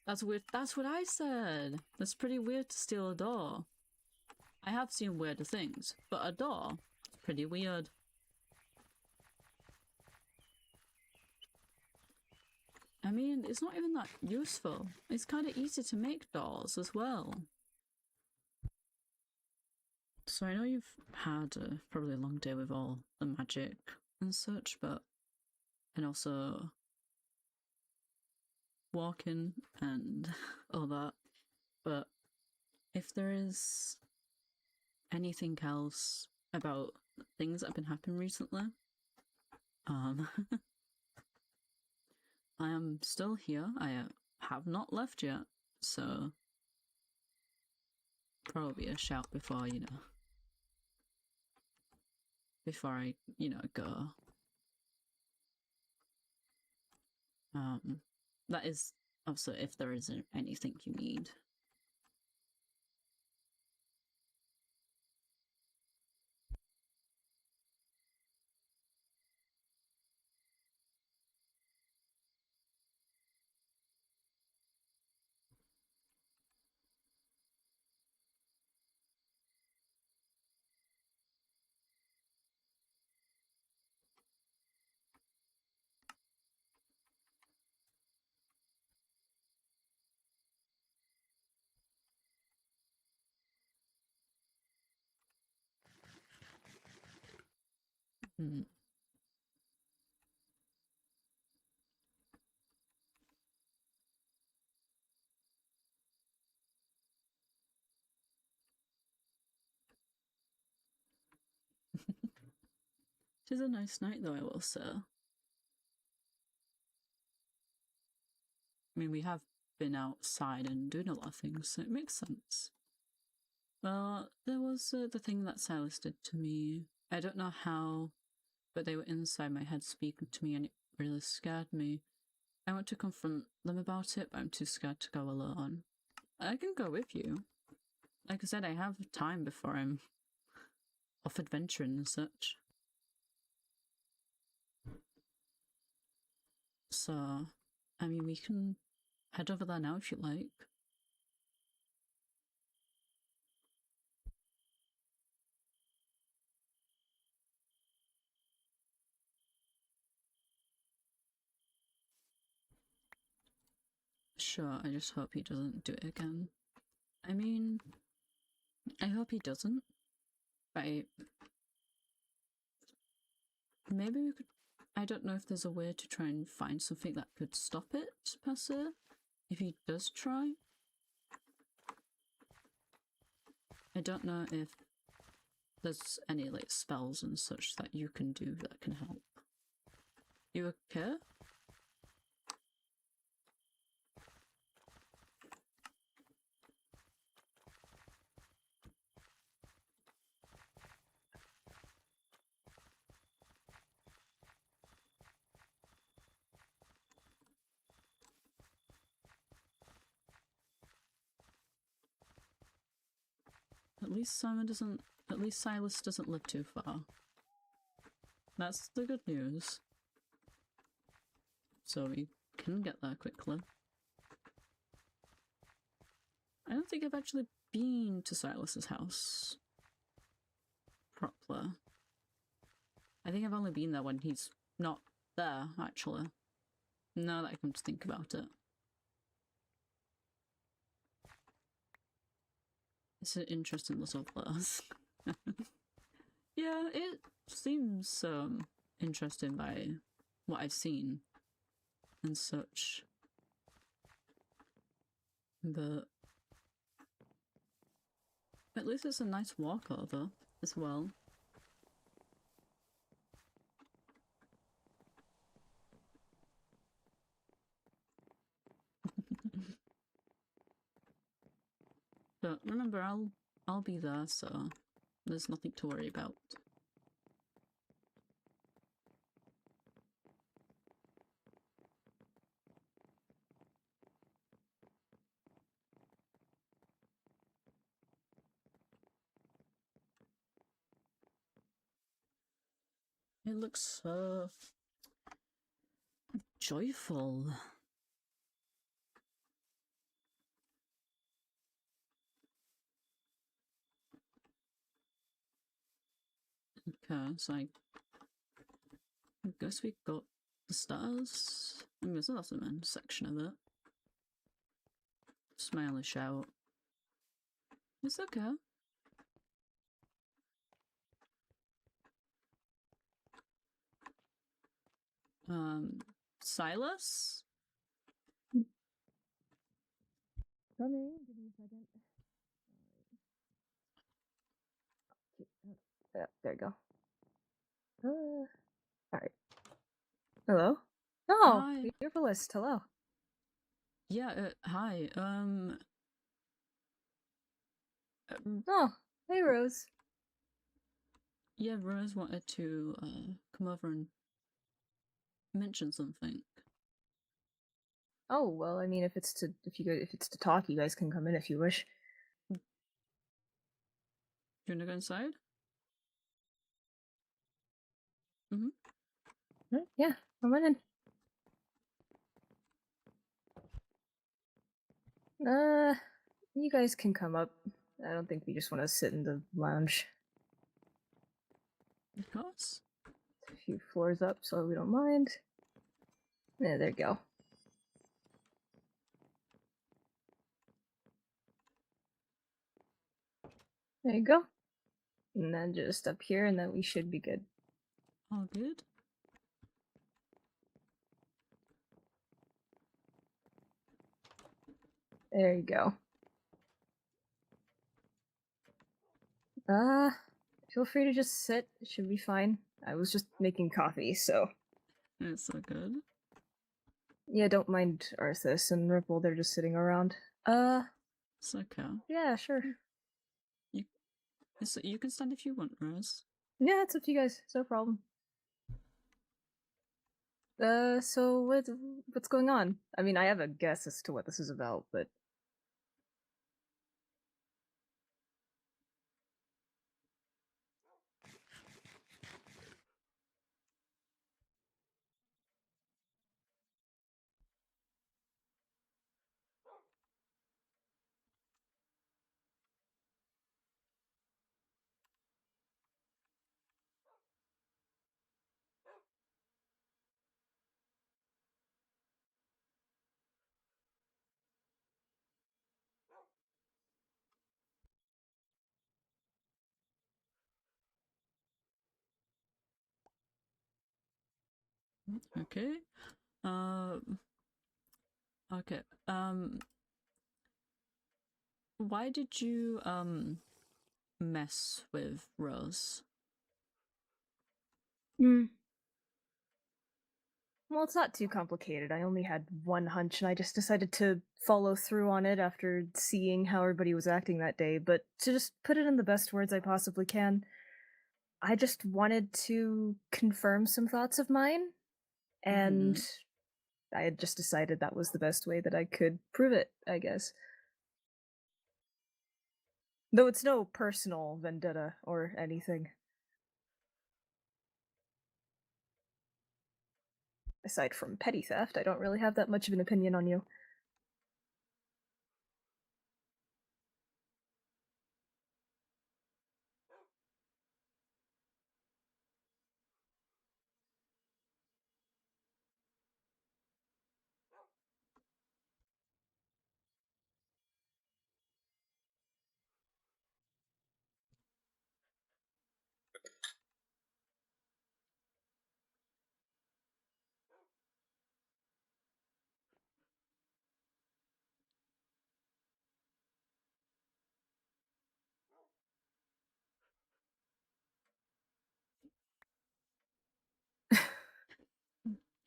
That's weird. That's what I said. That's pretty weird to steal a door. I have seen weirder things, but a door is pretty weird. I mean, it's not even that useful. It's kind of easy to make doors as well. So I know you've had probably a long day with all the magic and such, but... and also... walking and all that. But if there is anything else about things that have been happening recently, I am still here. I have not left yet, so probably a shout before, you know, before I, you know, go. That is also if there isn't anything you need. Hmm. It is a nice night though, I will say. I mean, we have been outside and doing a lot of things, so it makes sense. Well, there was the thing that Silas did to me. I don't know how, but they were inside my head speaking to me and it really scared me. I want to confront them about it, but I'm too scared to go alone. I can go with you. Like I said, I have time before I'm off adventuring and such. So, I mean, we can head over there now if you like. Sure, I just hope he doesn't do it again. I mean, I hope he doesn't, but maybe we could... I don't know if there's a way to try and find something that could stop it, per se, if he does try. I don't know if there's any, like, spells and such that you can do that can help. You okay? At least Silas doesn't live too far. That's the good news. So we can get there quickly. I don't think I've actually been to Silas's house properly. I think I've only been there when he's not there, actually. Now that I come to think about it. It's an interesting little place. Yeah, it seems interesting by what I've seen and such. But at least it's a nice walkover as well. But remember, I'll be there, so there's nothing to worry about. It looks so joyful. Okay, so I guess we got the stars. I mean, that's the main section of it. Smiley shout. It's okay. Silas? Coming. Give me a second. Yeah, there you go. Alright. Hello? Oh, Hi. the Herbalist. Hello. Yeah, hi. Oh, hey, Rose. Yeah, Rose wanted to, come over and mention something. Oh, well, I mean, if it's to talk, you guys can come in if you wish. Do you wanna go inside? Yeah, come on in. You guys can come up. I don't think we just want to sit in the lounge. Of course. A few floors up, so we don't mind. Yeah, there you go. There you go. And then just up here, and then we should be good. All good? There you go. Feel free to just sit. It should be fine. I was just making coffee, so. It's so good. Yeah, don't mind Arthas and Ripple, they're just sitting around. It's okay. Yeah, sure. You can stand if you want, Rose. Yeah, it's up to you guys. It's no problem. So what's going on? I mean, I have a guess as to what this is about, but Okay. Okay. Why did you, mess with Rose? well, it's not too complicated. I only had one hunch, and I just decided to follow through on it after seeing how everybody was acting that day. But to just put it in the best words I possibly can, I just wanted to confirm some thoughts of mine, and I had just decided that was the best way that I could prove it, I guess. Though it's no personal vendetta or anything. Aside from petty theft, I don't really have that much of an opinion on you.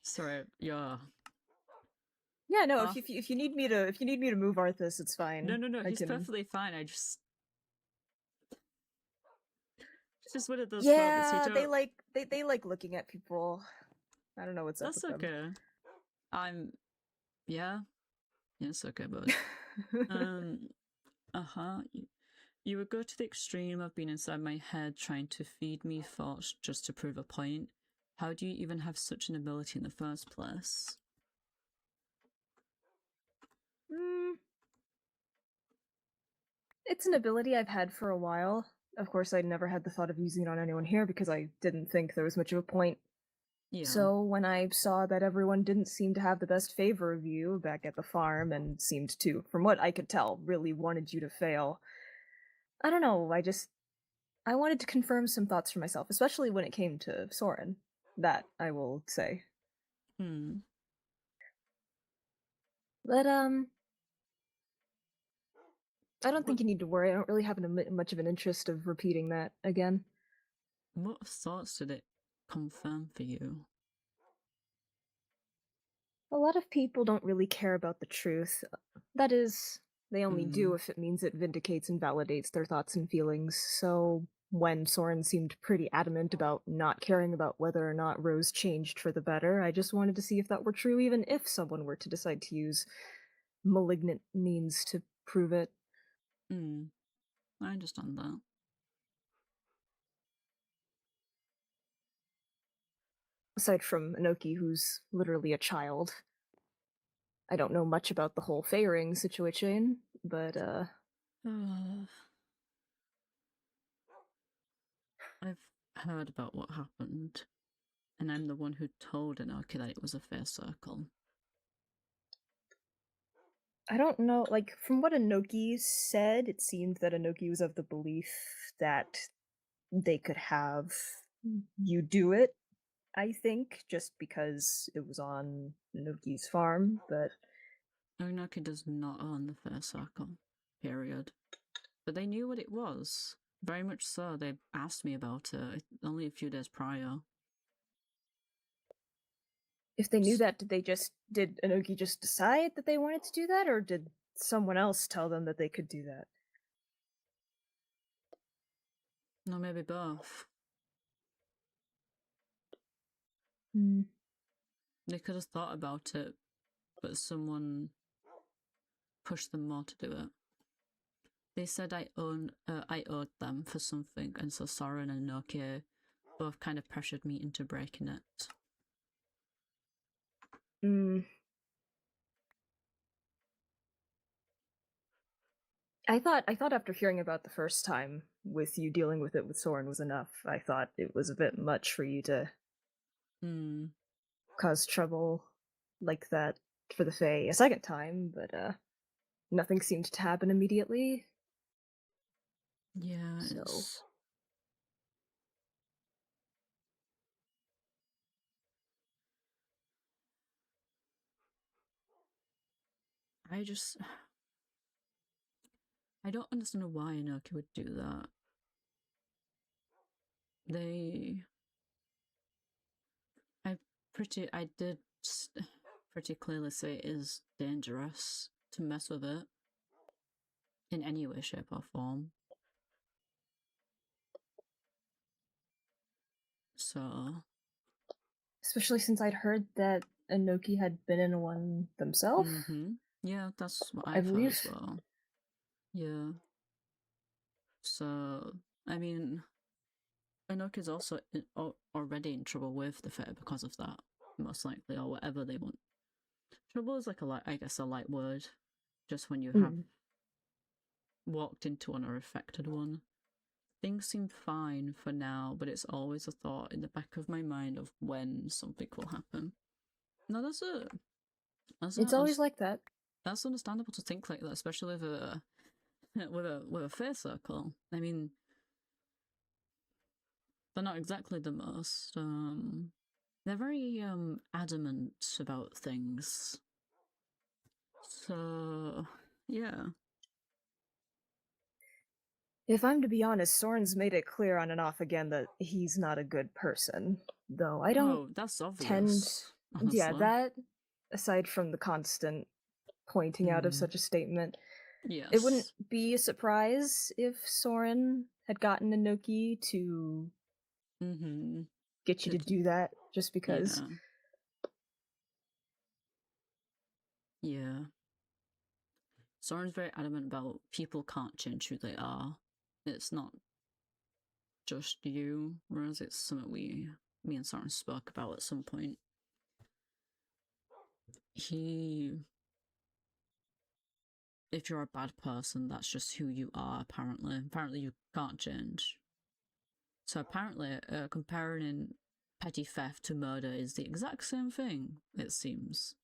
Sorry, yeah. Yeah, no. If you need me to move Arthas, it's fine. No. He's perfectly fine. I just. It's just one of those moments. Yeah, they like looking at people. I don't know what's up with That's okay. Yeah. It's okay, bud. You would go to the extreme of being inside my head trying to feed me thoughts just to prove a point. How do you even have such an ability in the first place? It's an ability I've had for a while. Of course, I never had the thought of using it on anyone here because I didn't think there was much of a point. Yeah. So when I saw that everyone didn't seem to have the best favor of you back at the farm and seemed to, from what I could tell, really wanted you to fail, I don't know, I wanted to confirm some thoughts for myself, especially when it came to Soren. That, I will say. But, I don't think you need to worry. I don't really have much of an interest of repeating that again. What thoughts did it confirm for you? A lot of people don't really care about the truth. That is, they only do if it means it vindicates and validates their thoughts and feelings. So when Soren seemed pretty adamant about not caring about whether or not Rose changed for the better, I just wanted to see if that were true, even if someone were to decide to use malignant means to prove it. I understand that. Aside from Inoki, who's literally a child. I don't know much about the whole Feyring situation, but I've heard about what happened, and I'm the one who told Inoki that it was a fair circle. I don't know, like, from what Inoki said, it seemed that Inoki was of the belief that they could have you do it, I think, just because it was on Inoki's farm, but... Inoki does not own the fair circle, period. But they knew what it was. Very much so. They asked me about it only a few days prior. If they knew that, did Inoki just decide that they wanted to do that, or did someone else tell them that they could do that? No, maybe both. They could have thought about it, but someone pushed them more to do it. They said I owed them for something, and so Soren and Inoki both kind of pressured me into breaking it. I thought after hearing about the first time with you dealing with it with Soren was enough. I thought it was a bit much for you to cause trouble like that for the Fae a second time, but nothing seemed to happen immediately. Yeah, so it's... I don't understand why Inoki would do that. I did pretty clearly say it is dangerous to mess with it in any way, shape, or form. So... Especially since I'd heard that Inoki had been in one themselves. Yeah, that's what I I've heard believe. as well. Yeah. So, I mean, Inoki's also already in trouble with the Fae because of that, most likely, or whatever they want. Trouble is like a light word, just when you have walked into one or affected one. Things seem fine for now, but it's always a thought in the back of my mind of when something will happen. No, It's always like that. That's understandable to think like that, especially with a fair circle. I mean, they're not exactly the most. They're very adamant about things. So yeah. If I'm to be honest, Soren's made it clear on and off again that he's not a good person. Though I don't Oh, that's obvious. Honestly. Yeah, that, aside from the constant pointing out of such a statement, yes, it wouldn't be a surprise if Soren had gotten Inoki to get you to do that, just because. Yeah. Soren's very adamant about people can't change who they are. It's not just you, whereas it's something we me and Soren spoke about at some point. If you're a bad person, that's just who you are, apparently. Apparently you can't change. So apparently, comparing petty theft to murder is the exact same thing, it seems.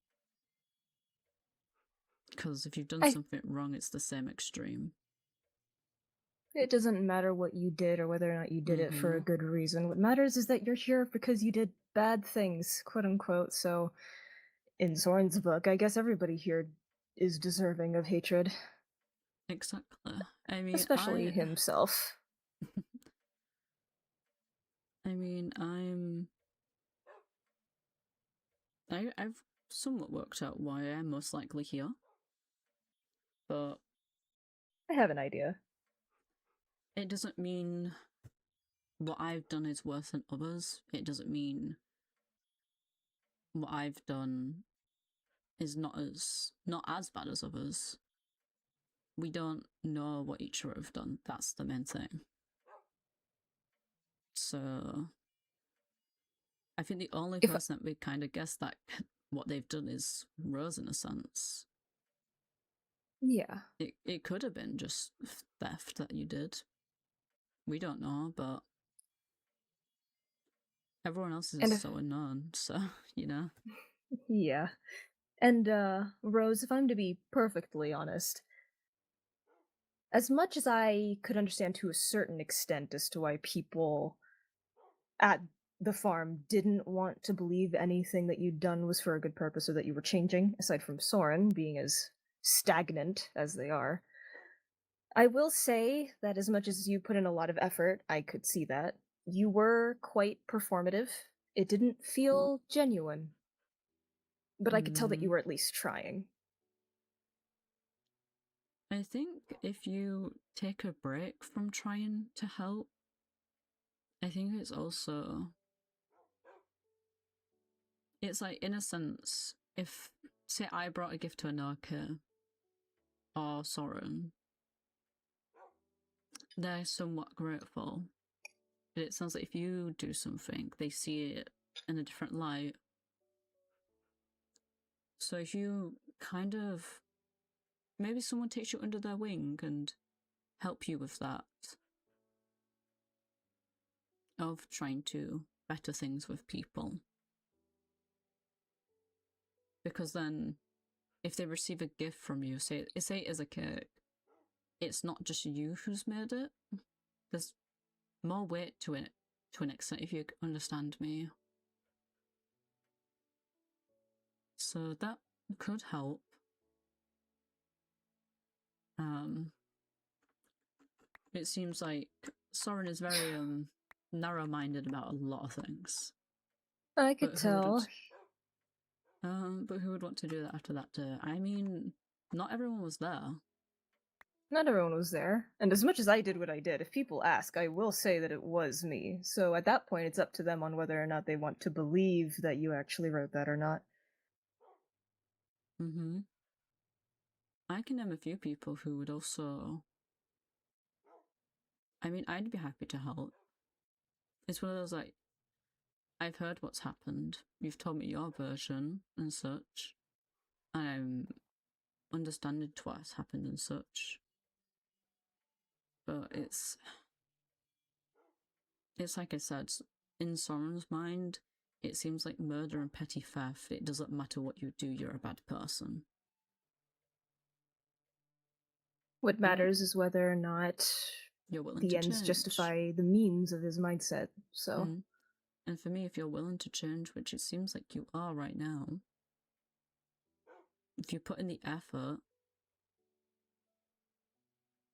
Because if you've done something wrong, it's the same extreme. It doesn't matter what you did or whether or not you did it for a good reason. What matters is that you're here because you did bad things, quote unquote. So, in Soren's book, I guess everybody here is deserving of hatred. Exactly. I mean, especially himself. I mean, I've somewhat worked out why I'm most likely here. But I have an idea. It doesn't mean what I've done is worse than others. It doesn't mean what I've done is not as bad as others. We don't know what each other have done. That's the main thing. So I think the only person that we kind of guess that what they've done is Rose, in a sense. Yeah. It could have been just theft that you did. We don't know, but everyone else is so unknown, so, you know. Yeah. And, Rose, if I'm to be perfectly honest, as much as I could understand to a certain extent as to why people at the farm didn't want to believe anything that you'd done was for a good purpose or that you were changing, aside from Soren being as stagnant as they are, I will say that as much as you put in a lot of effort, I could see that. You were quite performative. It didn't feel genuine. But I could tell that you were at least trying. I think if you take a break from trying to help, I think it's also... It's like, in a sense, if, say, I brought a gift to Anarcha or Soren, they're somewhat grateful. But it sounds like if you do something, they see it in a different light. So if you kind of... Maybe someone takes you under their wing and help you with that. Of trying to better things with people. Because then, if they receive a gift from you, say it is a cake, it's not just you who's made it. There's more weight to it, to an extent, if you understand me. So that could help. It seems like Soren is very narrow-minded about a lot of things. I could tell. But who would want to do that after that day? I mean, not everyone was there. Not everyone was there. And as much as I did what I did, if people ask, I will say that it was me. So at that point, it's up to them on whether or not they want to believe that you actually wrote that or not. I can name a few people who would also... I mean, I'd be happy to help. It's one of those, like, I've heard what's happened. You've told me your version and such. And I'm understanding to what's happened and such. But it's like I said, in Soren's mind, it seems like murder and petty theft, it doesn't matter what you do, you're a bad person. What matters is whether or not you're willing the to ends change. Justify the means of his mindset, so... And for me, if you're willing to change, which it seems like you are right now, if you put in the effort,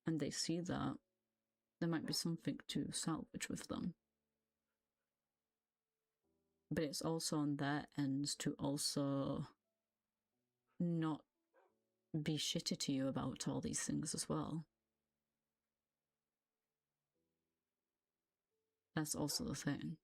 and they see that, there might be something to salvage with them. But it's also on their ends to also not be shitty to you about all these things as well. That's also the thing.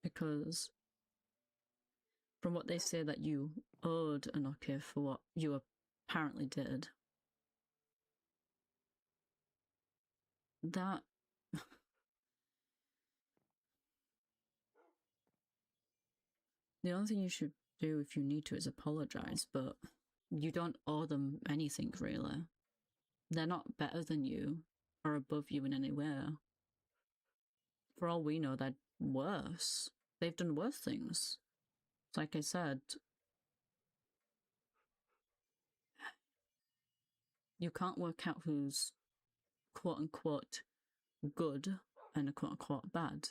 Because from what they say that you owed Enoke for what you apparently did. That... The only thing you should do if you need to is apologize, but you don't owe them anything, really. They're not better than you or above you in any way. For all we know, they're worse. They've done worse things. Like I said, you can't work out who's quote-unquote good and quote-unquote bad.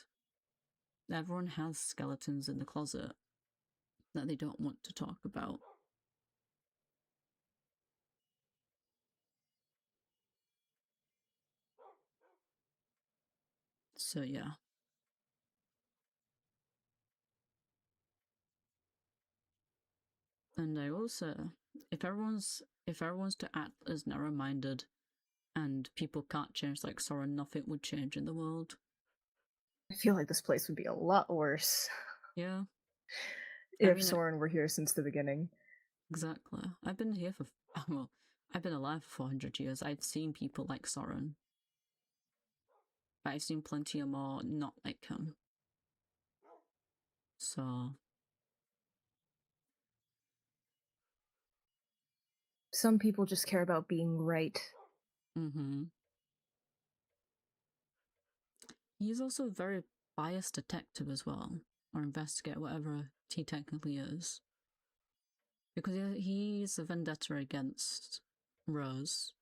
Everyone has skeletons in the closet that they don't want to talk about. So yeah. And I also, if everyone's to act as narrow-minded and people can't change like Soren, nothing would change in the world. I feel like this place would be a lot worse. Yeah. If Soren were here since the beginning. Exactly. I've been here for, well, I've been alive for 400 years. I've seen people like Soren. But I've seen plenty of more not like him. So... Some people just care about being right. Mm-hmm. He's also a very biased detective as well. Or investigator, whatever he technically is. Because he's a vendetta against Rose.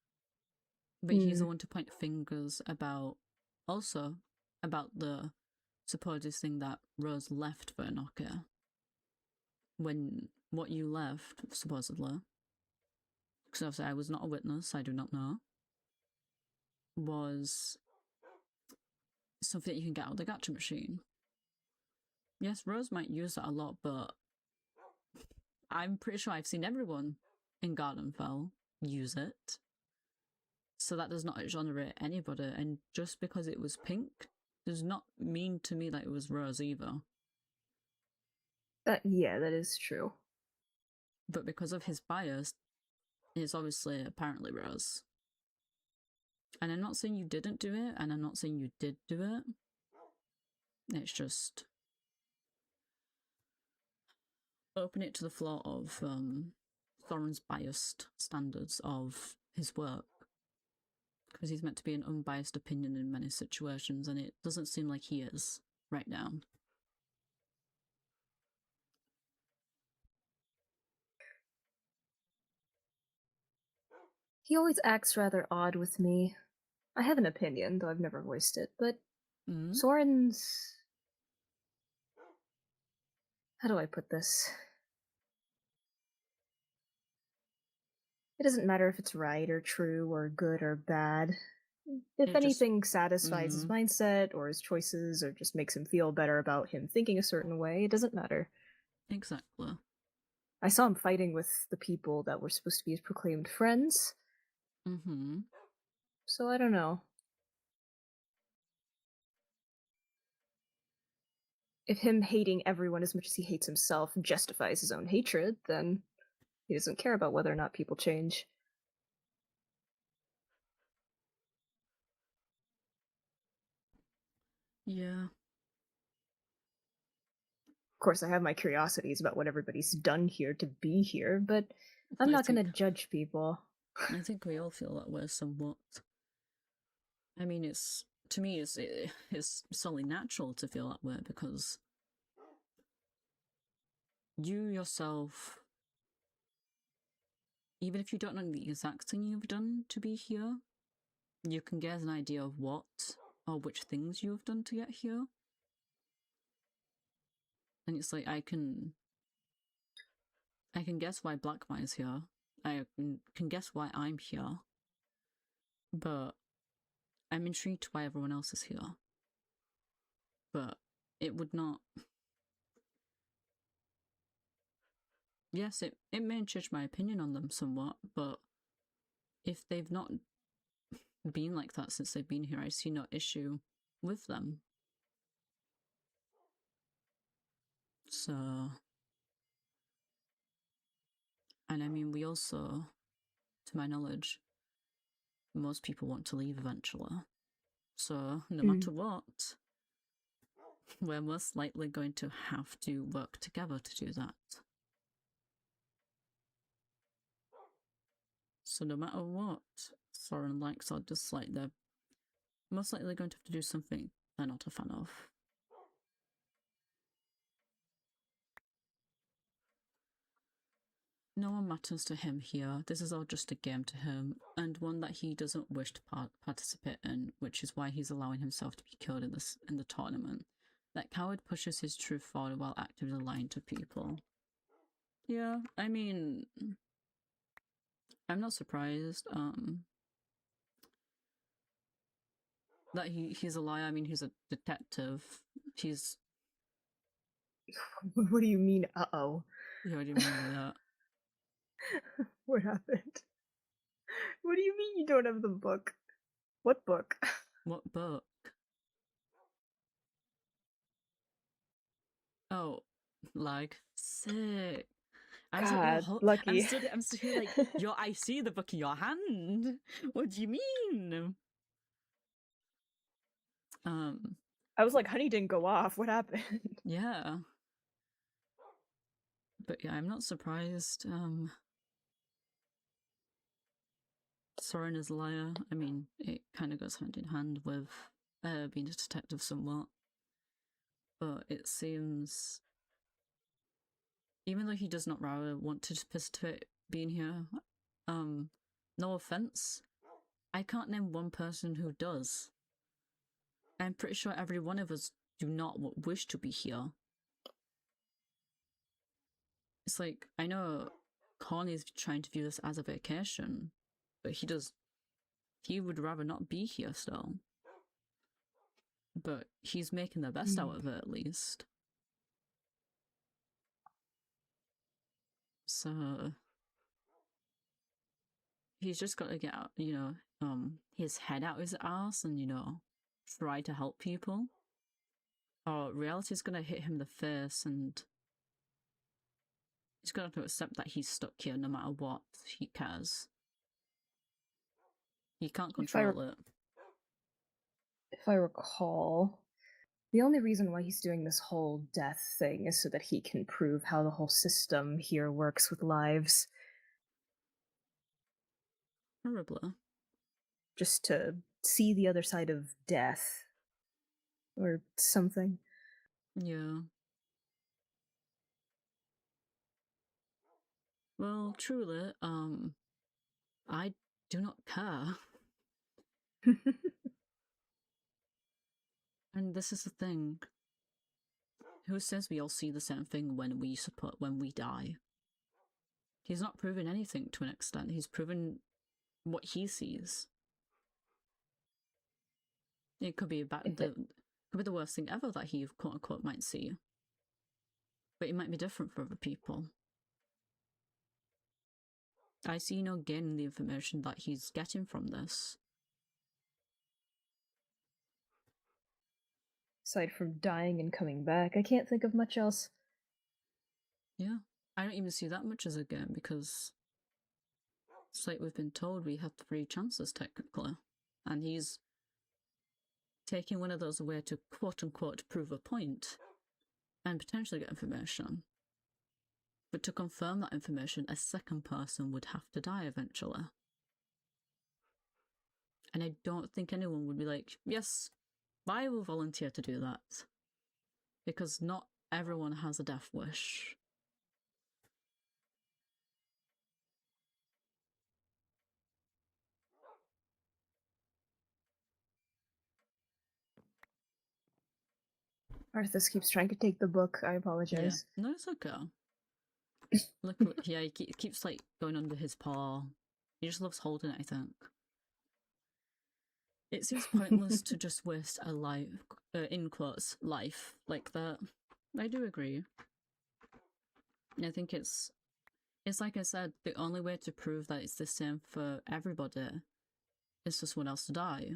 But he's the one to point fingers about... Also, about the supposed thing that Rose left for Enoke. When what you left, supposedly, because obviously I was not a witness, I do not know, was something that you can get out of the gacha machine. Yes, Rose might use that a lot, but I'm pretty sure I've seen everyone in Gardenfell use it. So that does not exonerate anybody, and just because it was pink does not mean to me that it was Rose either. Yeah, that is true. But because of his bias, it's obviously apparently Rose. And I'm not saying you didn't do it, and I'm not saying you did do it. It's just... open it to the floor of Thorin's biased standards of his work. Because he's meant to be an unbiased opinion in many situations, and it doesn't seem like he is right now. He always acts rather odd with me. I have an opinion, though I've never voiced it, but Soren's... How do I put this? It doesn't matter if it's right or true or good or bad. If anything satisfies his mindset or his choices or just makes him feel better about him thinking a certain way, it doesn't matter. Exactly. I saw him fighting with the people that were supposed to be his proclaimed friends. So I don't know. If him hating everyone as much as he hates himself justifies his own hatred, then he doesn't care about whether or not people change. Yeah. Of course, I have my curiosities about what everybody's done here to be here, but I'm not going to judge people. I think we all feel that way somewhat. I mean, to me, it's solely natural to feel that way, because you yourself, even if you don't know the exact thing you've done to be here, you can get an idea of what or which things you have done to get here. And it's like, I can guess why Blackmire is here. I can guess why I'm here. But I'm intrigued why everyone else is here. But it would not... Yes, it may change my opinion on them somewhat, but if they've not been like that since they've been here, I see no issue with them. So... And I mean, we also, to my knowledge, most people want to leave eventually. So no matter what, we're most likely going to have to work together to do that. So no matter what Soren likes or dislikes, they're most likely going to have to do something they're not a fan of. No one matters to him here. This is all just a game to him, and one that he doesn't wish to participate in, which is why he's allowing himself to be killed in the tournament. That coward pushes his truth forward while actively lying to people. Yeah, I mean, I'm not surprised that he's a liar. I mean, he's a detective. He's... What do you mean, uh-oh? Yeah, what do you mean by that? What happened? What do you mean you don't have the book? What book? What book? Oh, lag. Sick. God, lucky. I'm still here like, I see the book in your hand. What do you mean? I was like, honey didn't go off. What happened? Yeah. But yeah, I'm not surprised. Soren is a liar. I mean, it kind of goes hand in hand with being a detective somewhat. But it seems, even though he does not rather want to participate being here, no offense, I can't name one person who does. I'm pretty sure every one of us do not wish to be here. It's like, I know Corny's trying to view this as a vacation, but he would rather not be here still. But he's making the best out of it, at least. So he's just got to get out, his head out his ass and, try to help people. Or reality's gonna hit him in the face and he's gonna have to accept that he's stuck here no matter what he cares. He can't control it. If I recall, the only reason why he's doing this whole death thing is so that he can prove how the whole system here works with lives. Horribly. Just to see the other side of death. Or something. Yeah. Well, truly, I do not care. And this is the thing. Who says we all see the same thing when we die? He's not proven anything to an extent. He's proven what he sees. It could be could be the worst thing ever that he quote unquote might see. But it might be different for other people. I see no gain in the information that he's getting from this. Aside from dying and coming back, I can't think of much else. Yeah, I don't even see that much as a gain because it's like we've been told we have 3 chances technically. And he's taking one of those away to quote-unquote prove a point and potentially get information. But to confirm that information, a second person would have to die eventually. And I don't think anyone would be like, yes, I will volunteer to do that. Because not everyone has a death wish. Arthas keeps trying to take the book. I apologize. Yeah. No, it's okay. Look, yeah, he keeps like going under his paw. He just loves holding it, I think. It seems pointless to just waste a life, in quotes, life like that. I do agree. I think it's like I said, the only way to prove that it's the same for everybody is for someone else to die.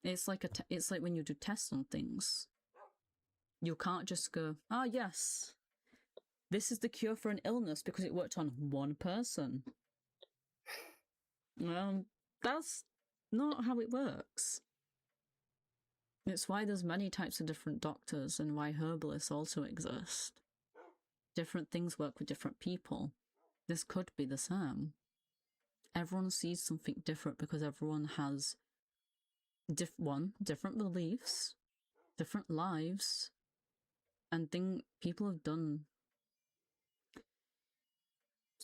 It's like it's like when you do tests on things. You can't just go, yes, this is the cure for an illness because it worked on one person. That's not how it works. It's why there's many types of different doctors and why herbalists also exist. Different things work with different people. This could be the same. Everyone sees something different because everyone has different beliefs, different lives, and people have done.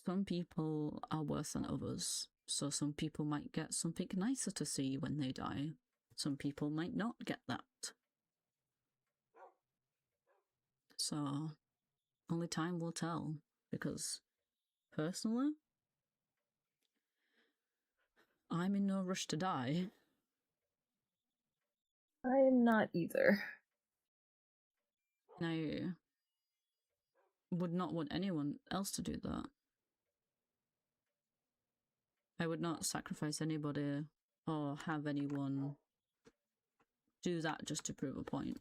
Some people are worse than others, so some people might get something nicer to see when they die. Some people might not get that. So, only time will tell, because personally, I'm in no rush to die. I am not either. And I would not want anyone else to do that. I would not sacrifice anybody or have anyone do that just to prove a point.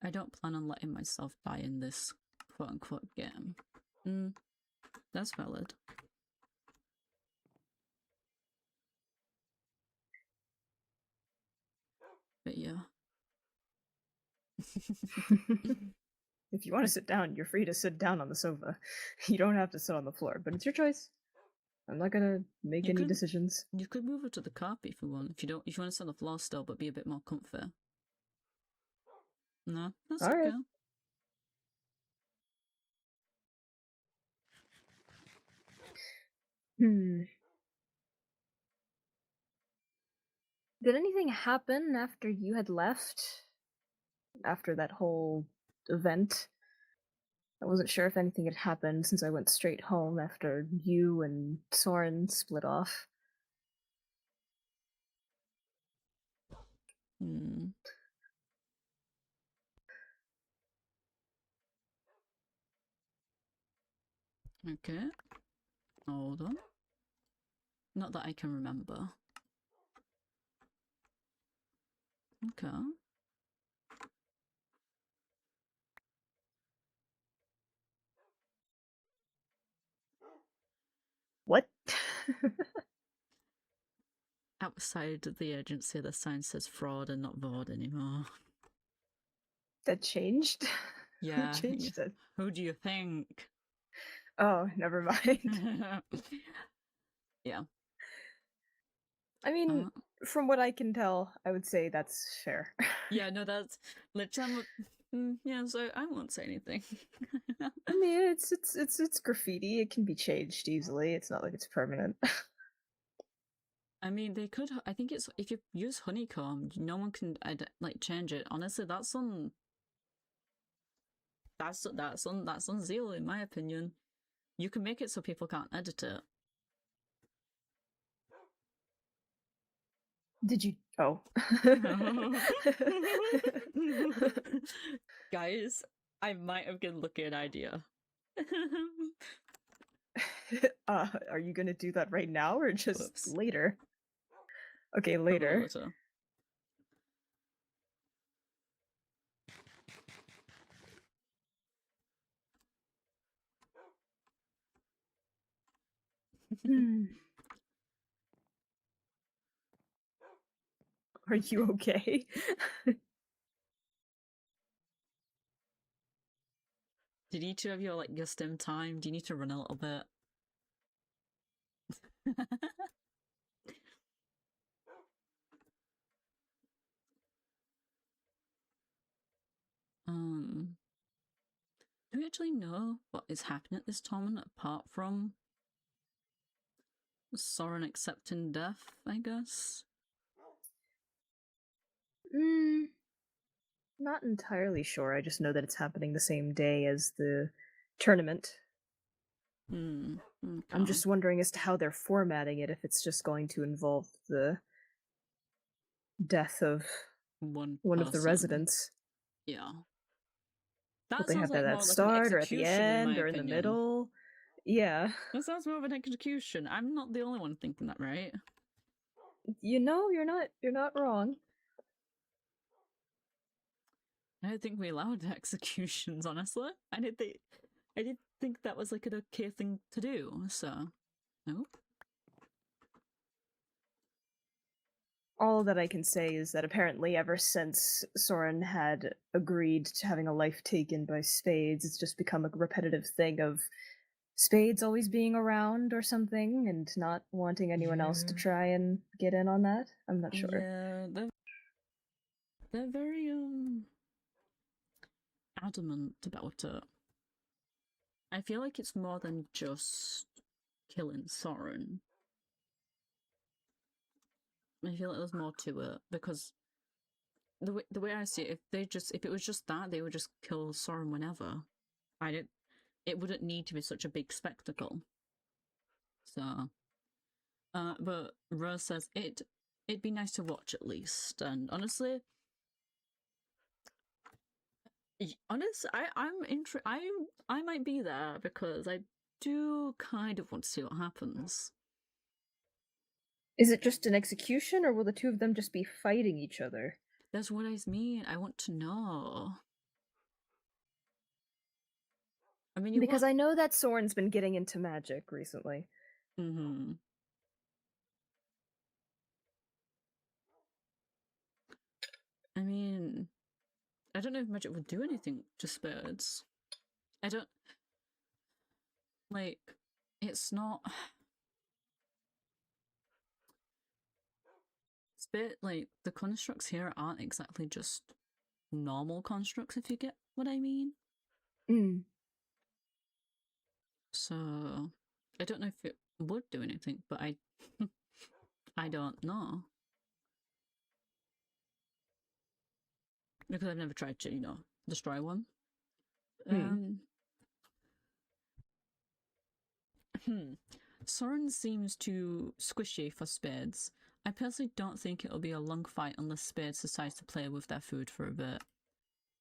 I don't plan on letting myself die in this quote-unquote game. That's valid. But yeah. If you want to sit down, you're free to sit down on the sofa. You don't have to sit on the floor, but it's your choice. I'm not gonna make any decisions. You could move her to the carpet if you want. If you want to sit on the floor still, but be a bit more comfy. No, that's All okay. right. Did anything happen after you had left? After that whole event? I wasn't sure if anything had happened since I went straight home after you and Soren split off. Okay. Hold on. Not that I can remember. Okay. What? Outside the agency, the sign says fraud and not vord anymore. That changed? Yeah. Who changed it? Who do you think? Oh, never mind. Yeah. I mean, from what I can tell, I would say that's fair. Yeah, no, that's literally. Yeah, so I won't say anything. I mean, it's graffiti. It can be changed easily. It's not like it's permanent. I mean, they could. I think it's if you use honeycomb, no one can like change it. Honestly, that's on Zeal, in my opinion. You can make it so people can't edit it. Did you? Oh. Guys, I might have been looking at an idea. Are you gonna do that right now or just Whoops. later? Okay, later. Are you okay? Do you need to have your stim time? Do you need to run a little bit? Do we actually know what is happening at this tournament apart from Soren accepting death, I guess? Not entirely sure. I just know that it's happening the same day as the tournament. Okay. I'm just wondering as to how they're formatting it, if it's just going to involve the death of one of the residents. Yeah. Will they have that at the start or at the end or in the middle? Yeah. That sounds more of an execution. I'm not the only one thinking that, right? You know, you're not wrong. I don't think we allowed executions, honestly. I didn't think I did think that was like an okay thing to do, so nope. All that I can say is that apparently ever since Soren had agreed to having a life taken by spades, it's just become a repetitive thing of spades always being around or something and not wanting anyone else to Yeah. try and get in on that. I'm not sure. Yeah, they're very adamant about it. I feel like it's more than just killing Soren. I feel like there's more to it because the way I see it, if it was just that, they would just kill Soren whenever. It wouldn't need to be such a big spectacle. So, but Rose says it'd be nice to watch at least, and honestly, I might be there because I do kind of want to see what happens. Is it just an execution, or will the two of them just be fighting each other? That's what I mean. I want to know. I mean, Because I know that Soren's been getting into magic recently. Mm-hmm. I mean, I don't know if magic would do anything to spirits. I don't like. It's not. Spirit, like the constructs here aren't exactly just normal constructs, if you get what I mean. Mm. So I don't know if it would do anything, but I don't know because I've never tried to, destroy one. Mm. Soren seems too squishy for spades. I personally don't think it'll be a long fight unless spades decides to play with their food for a bit.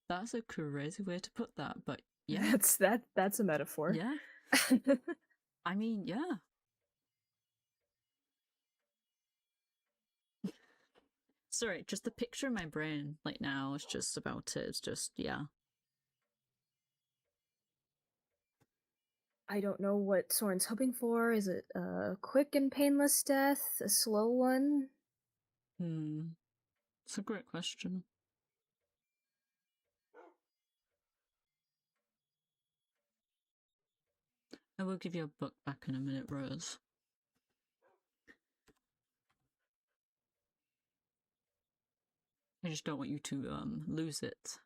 That's a crazy way to put that, but yeah. That's a metaphor. Yeah. I mean, yeah. Sorry, just the picture in my brain like now is just about it. It's just, yeah. I don't know what Soren's hoping for. Is it a quick and painless death? A slow one? It's a great question. I will give you a book back in a minute, Rose. I just don't want you to lose it.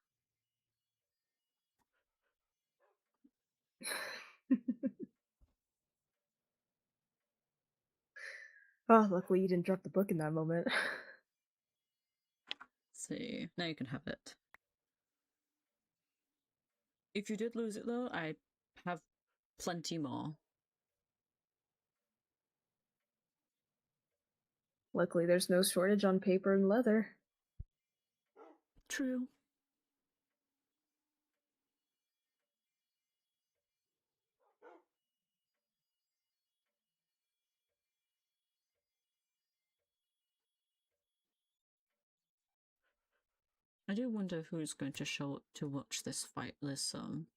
Oh, luckily you didn't drop the book in that moment. See, now you can have it. If you did lose it though, I have plenty more. Luckily there's no shortage on paper and leather. True. I do wonder who's going to show up to watch this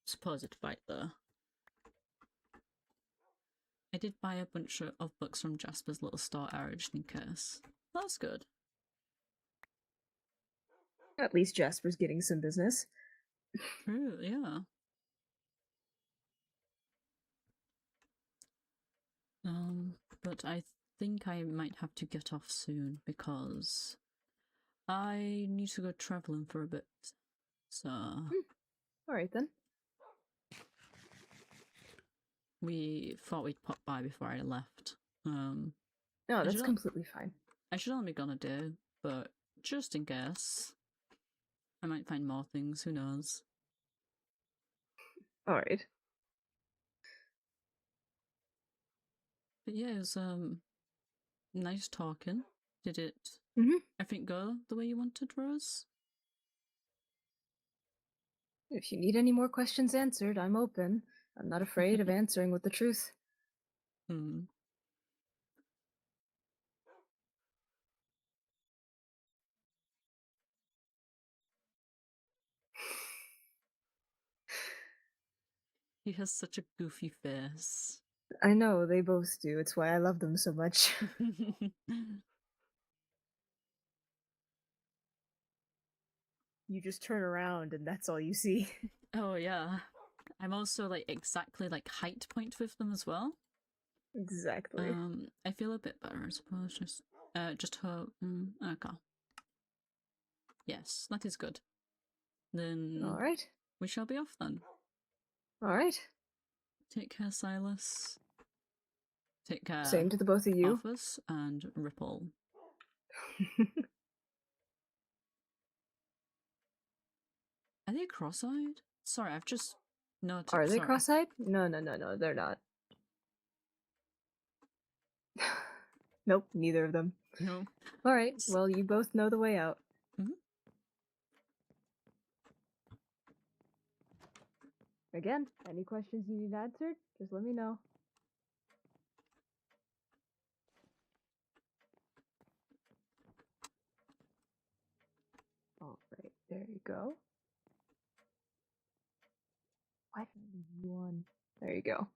supposed fight though. I did buy a bunch of books from Jasper's little store area just in case. That's good. At least Jasper's getting some business. True, yeah. But I think I might have to get off soon because I need to go traveling for a bit. So Alright then. we thought we'd pop by before I left. No, that's completely fine. I should only be gone a day, but just in case, I might find more things. Who knows? Alright. But yeah, it was nice talking. Did it? I think go the way you wanted, Rose. If you need any more questions answered, I'm open. I'm not afraid of answering with the truth. He has such a goofy face. I know, they both do. It's why I love them so much. You just turn around and that's all you see. Oh yeah. I'm also like exactly like height point with them as well. Exactly. I feel a bit better, I suppose. Just her. Okay. Yes, that is good. Then Alright. we shall be off then. Alright. Take care, Silas. Take care Same to the both of you. of us and Ripple. Are they cross-eyed? Sorry, I've just noticed. Are they sorry. cross-eyed? No, they're not. Nope, neither of them. No. Alright, well, you both know the way out. Mhm. Again, any questions you need answered, just let me know. Alright, there you go. Why did I leave you on? There you go.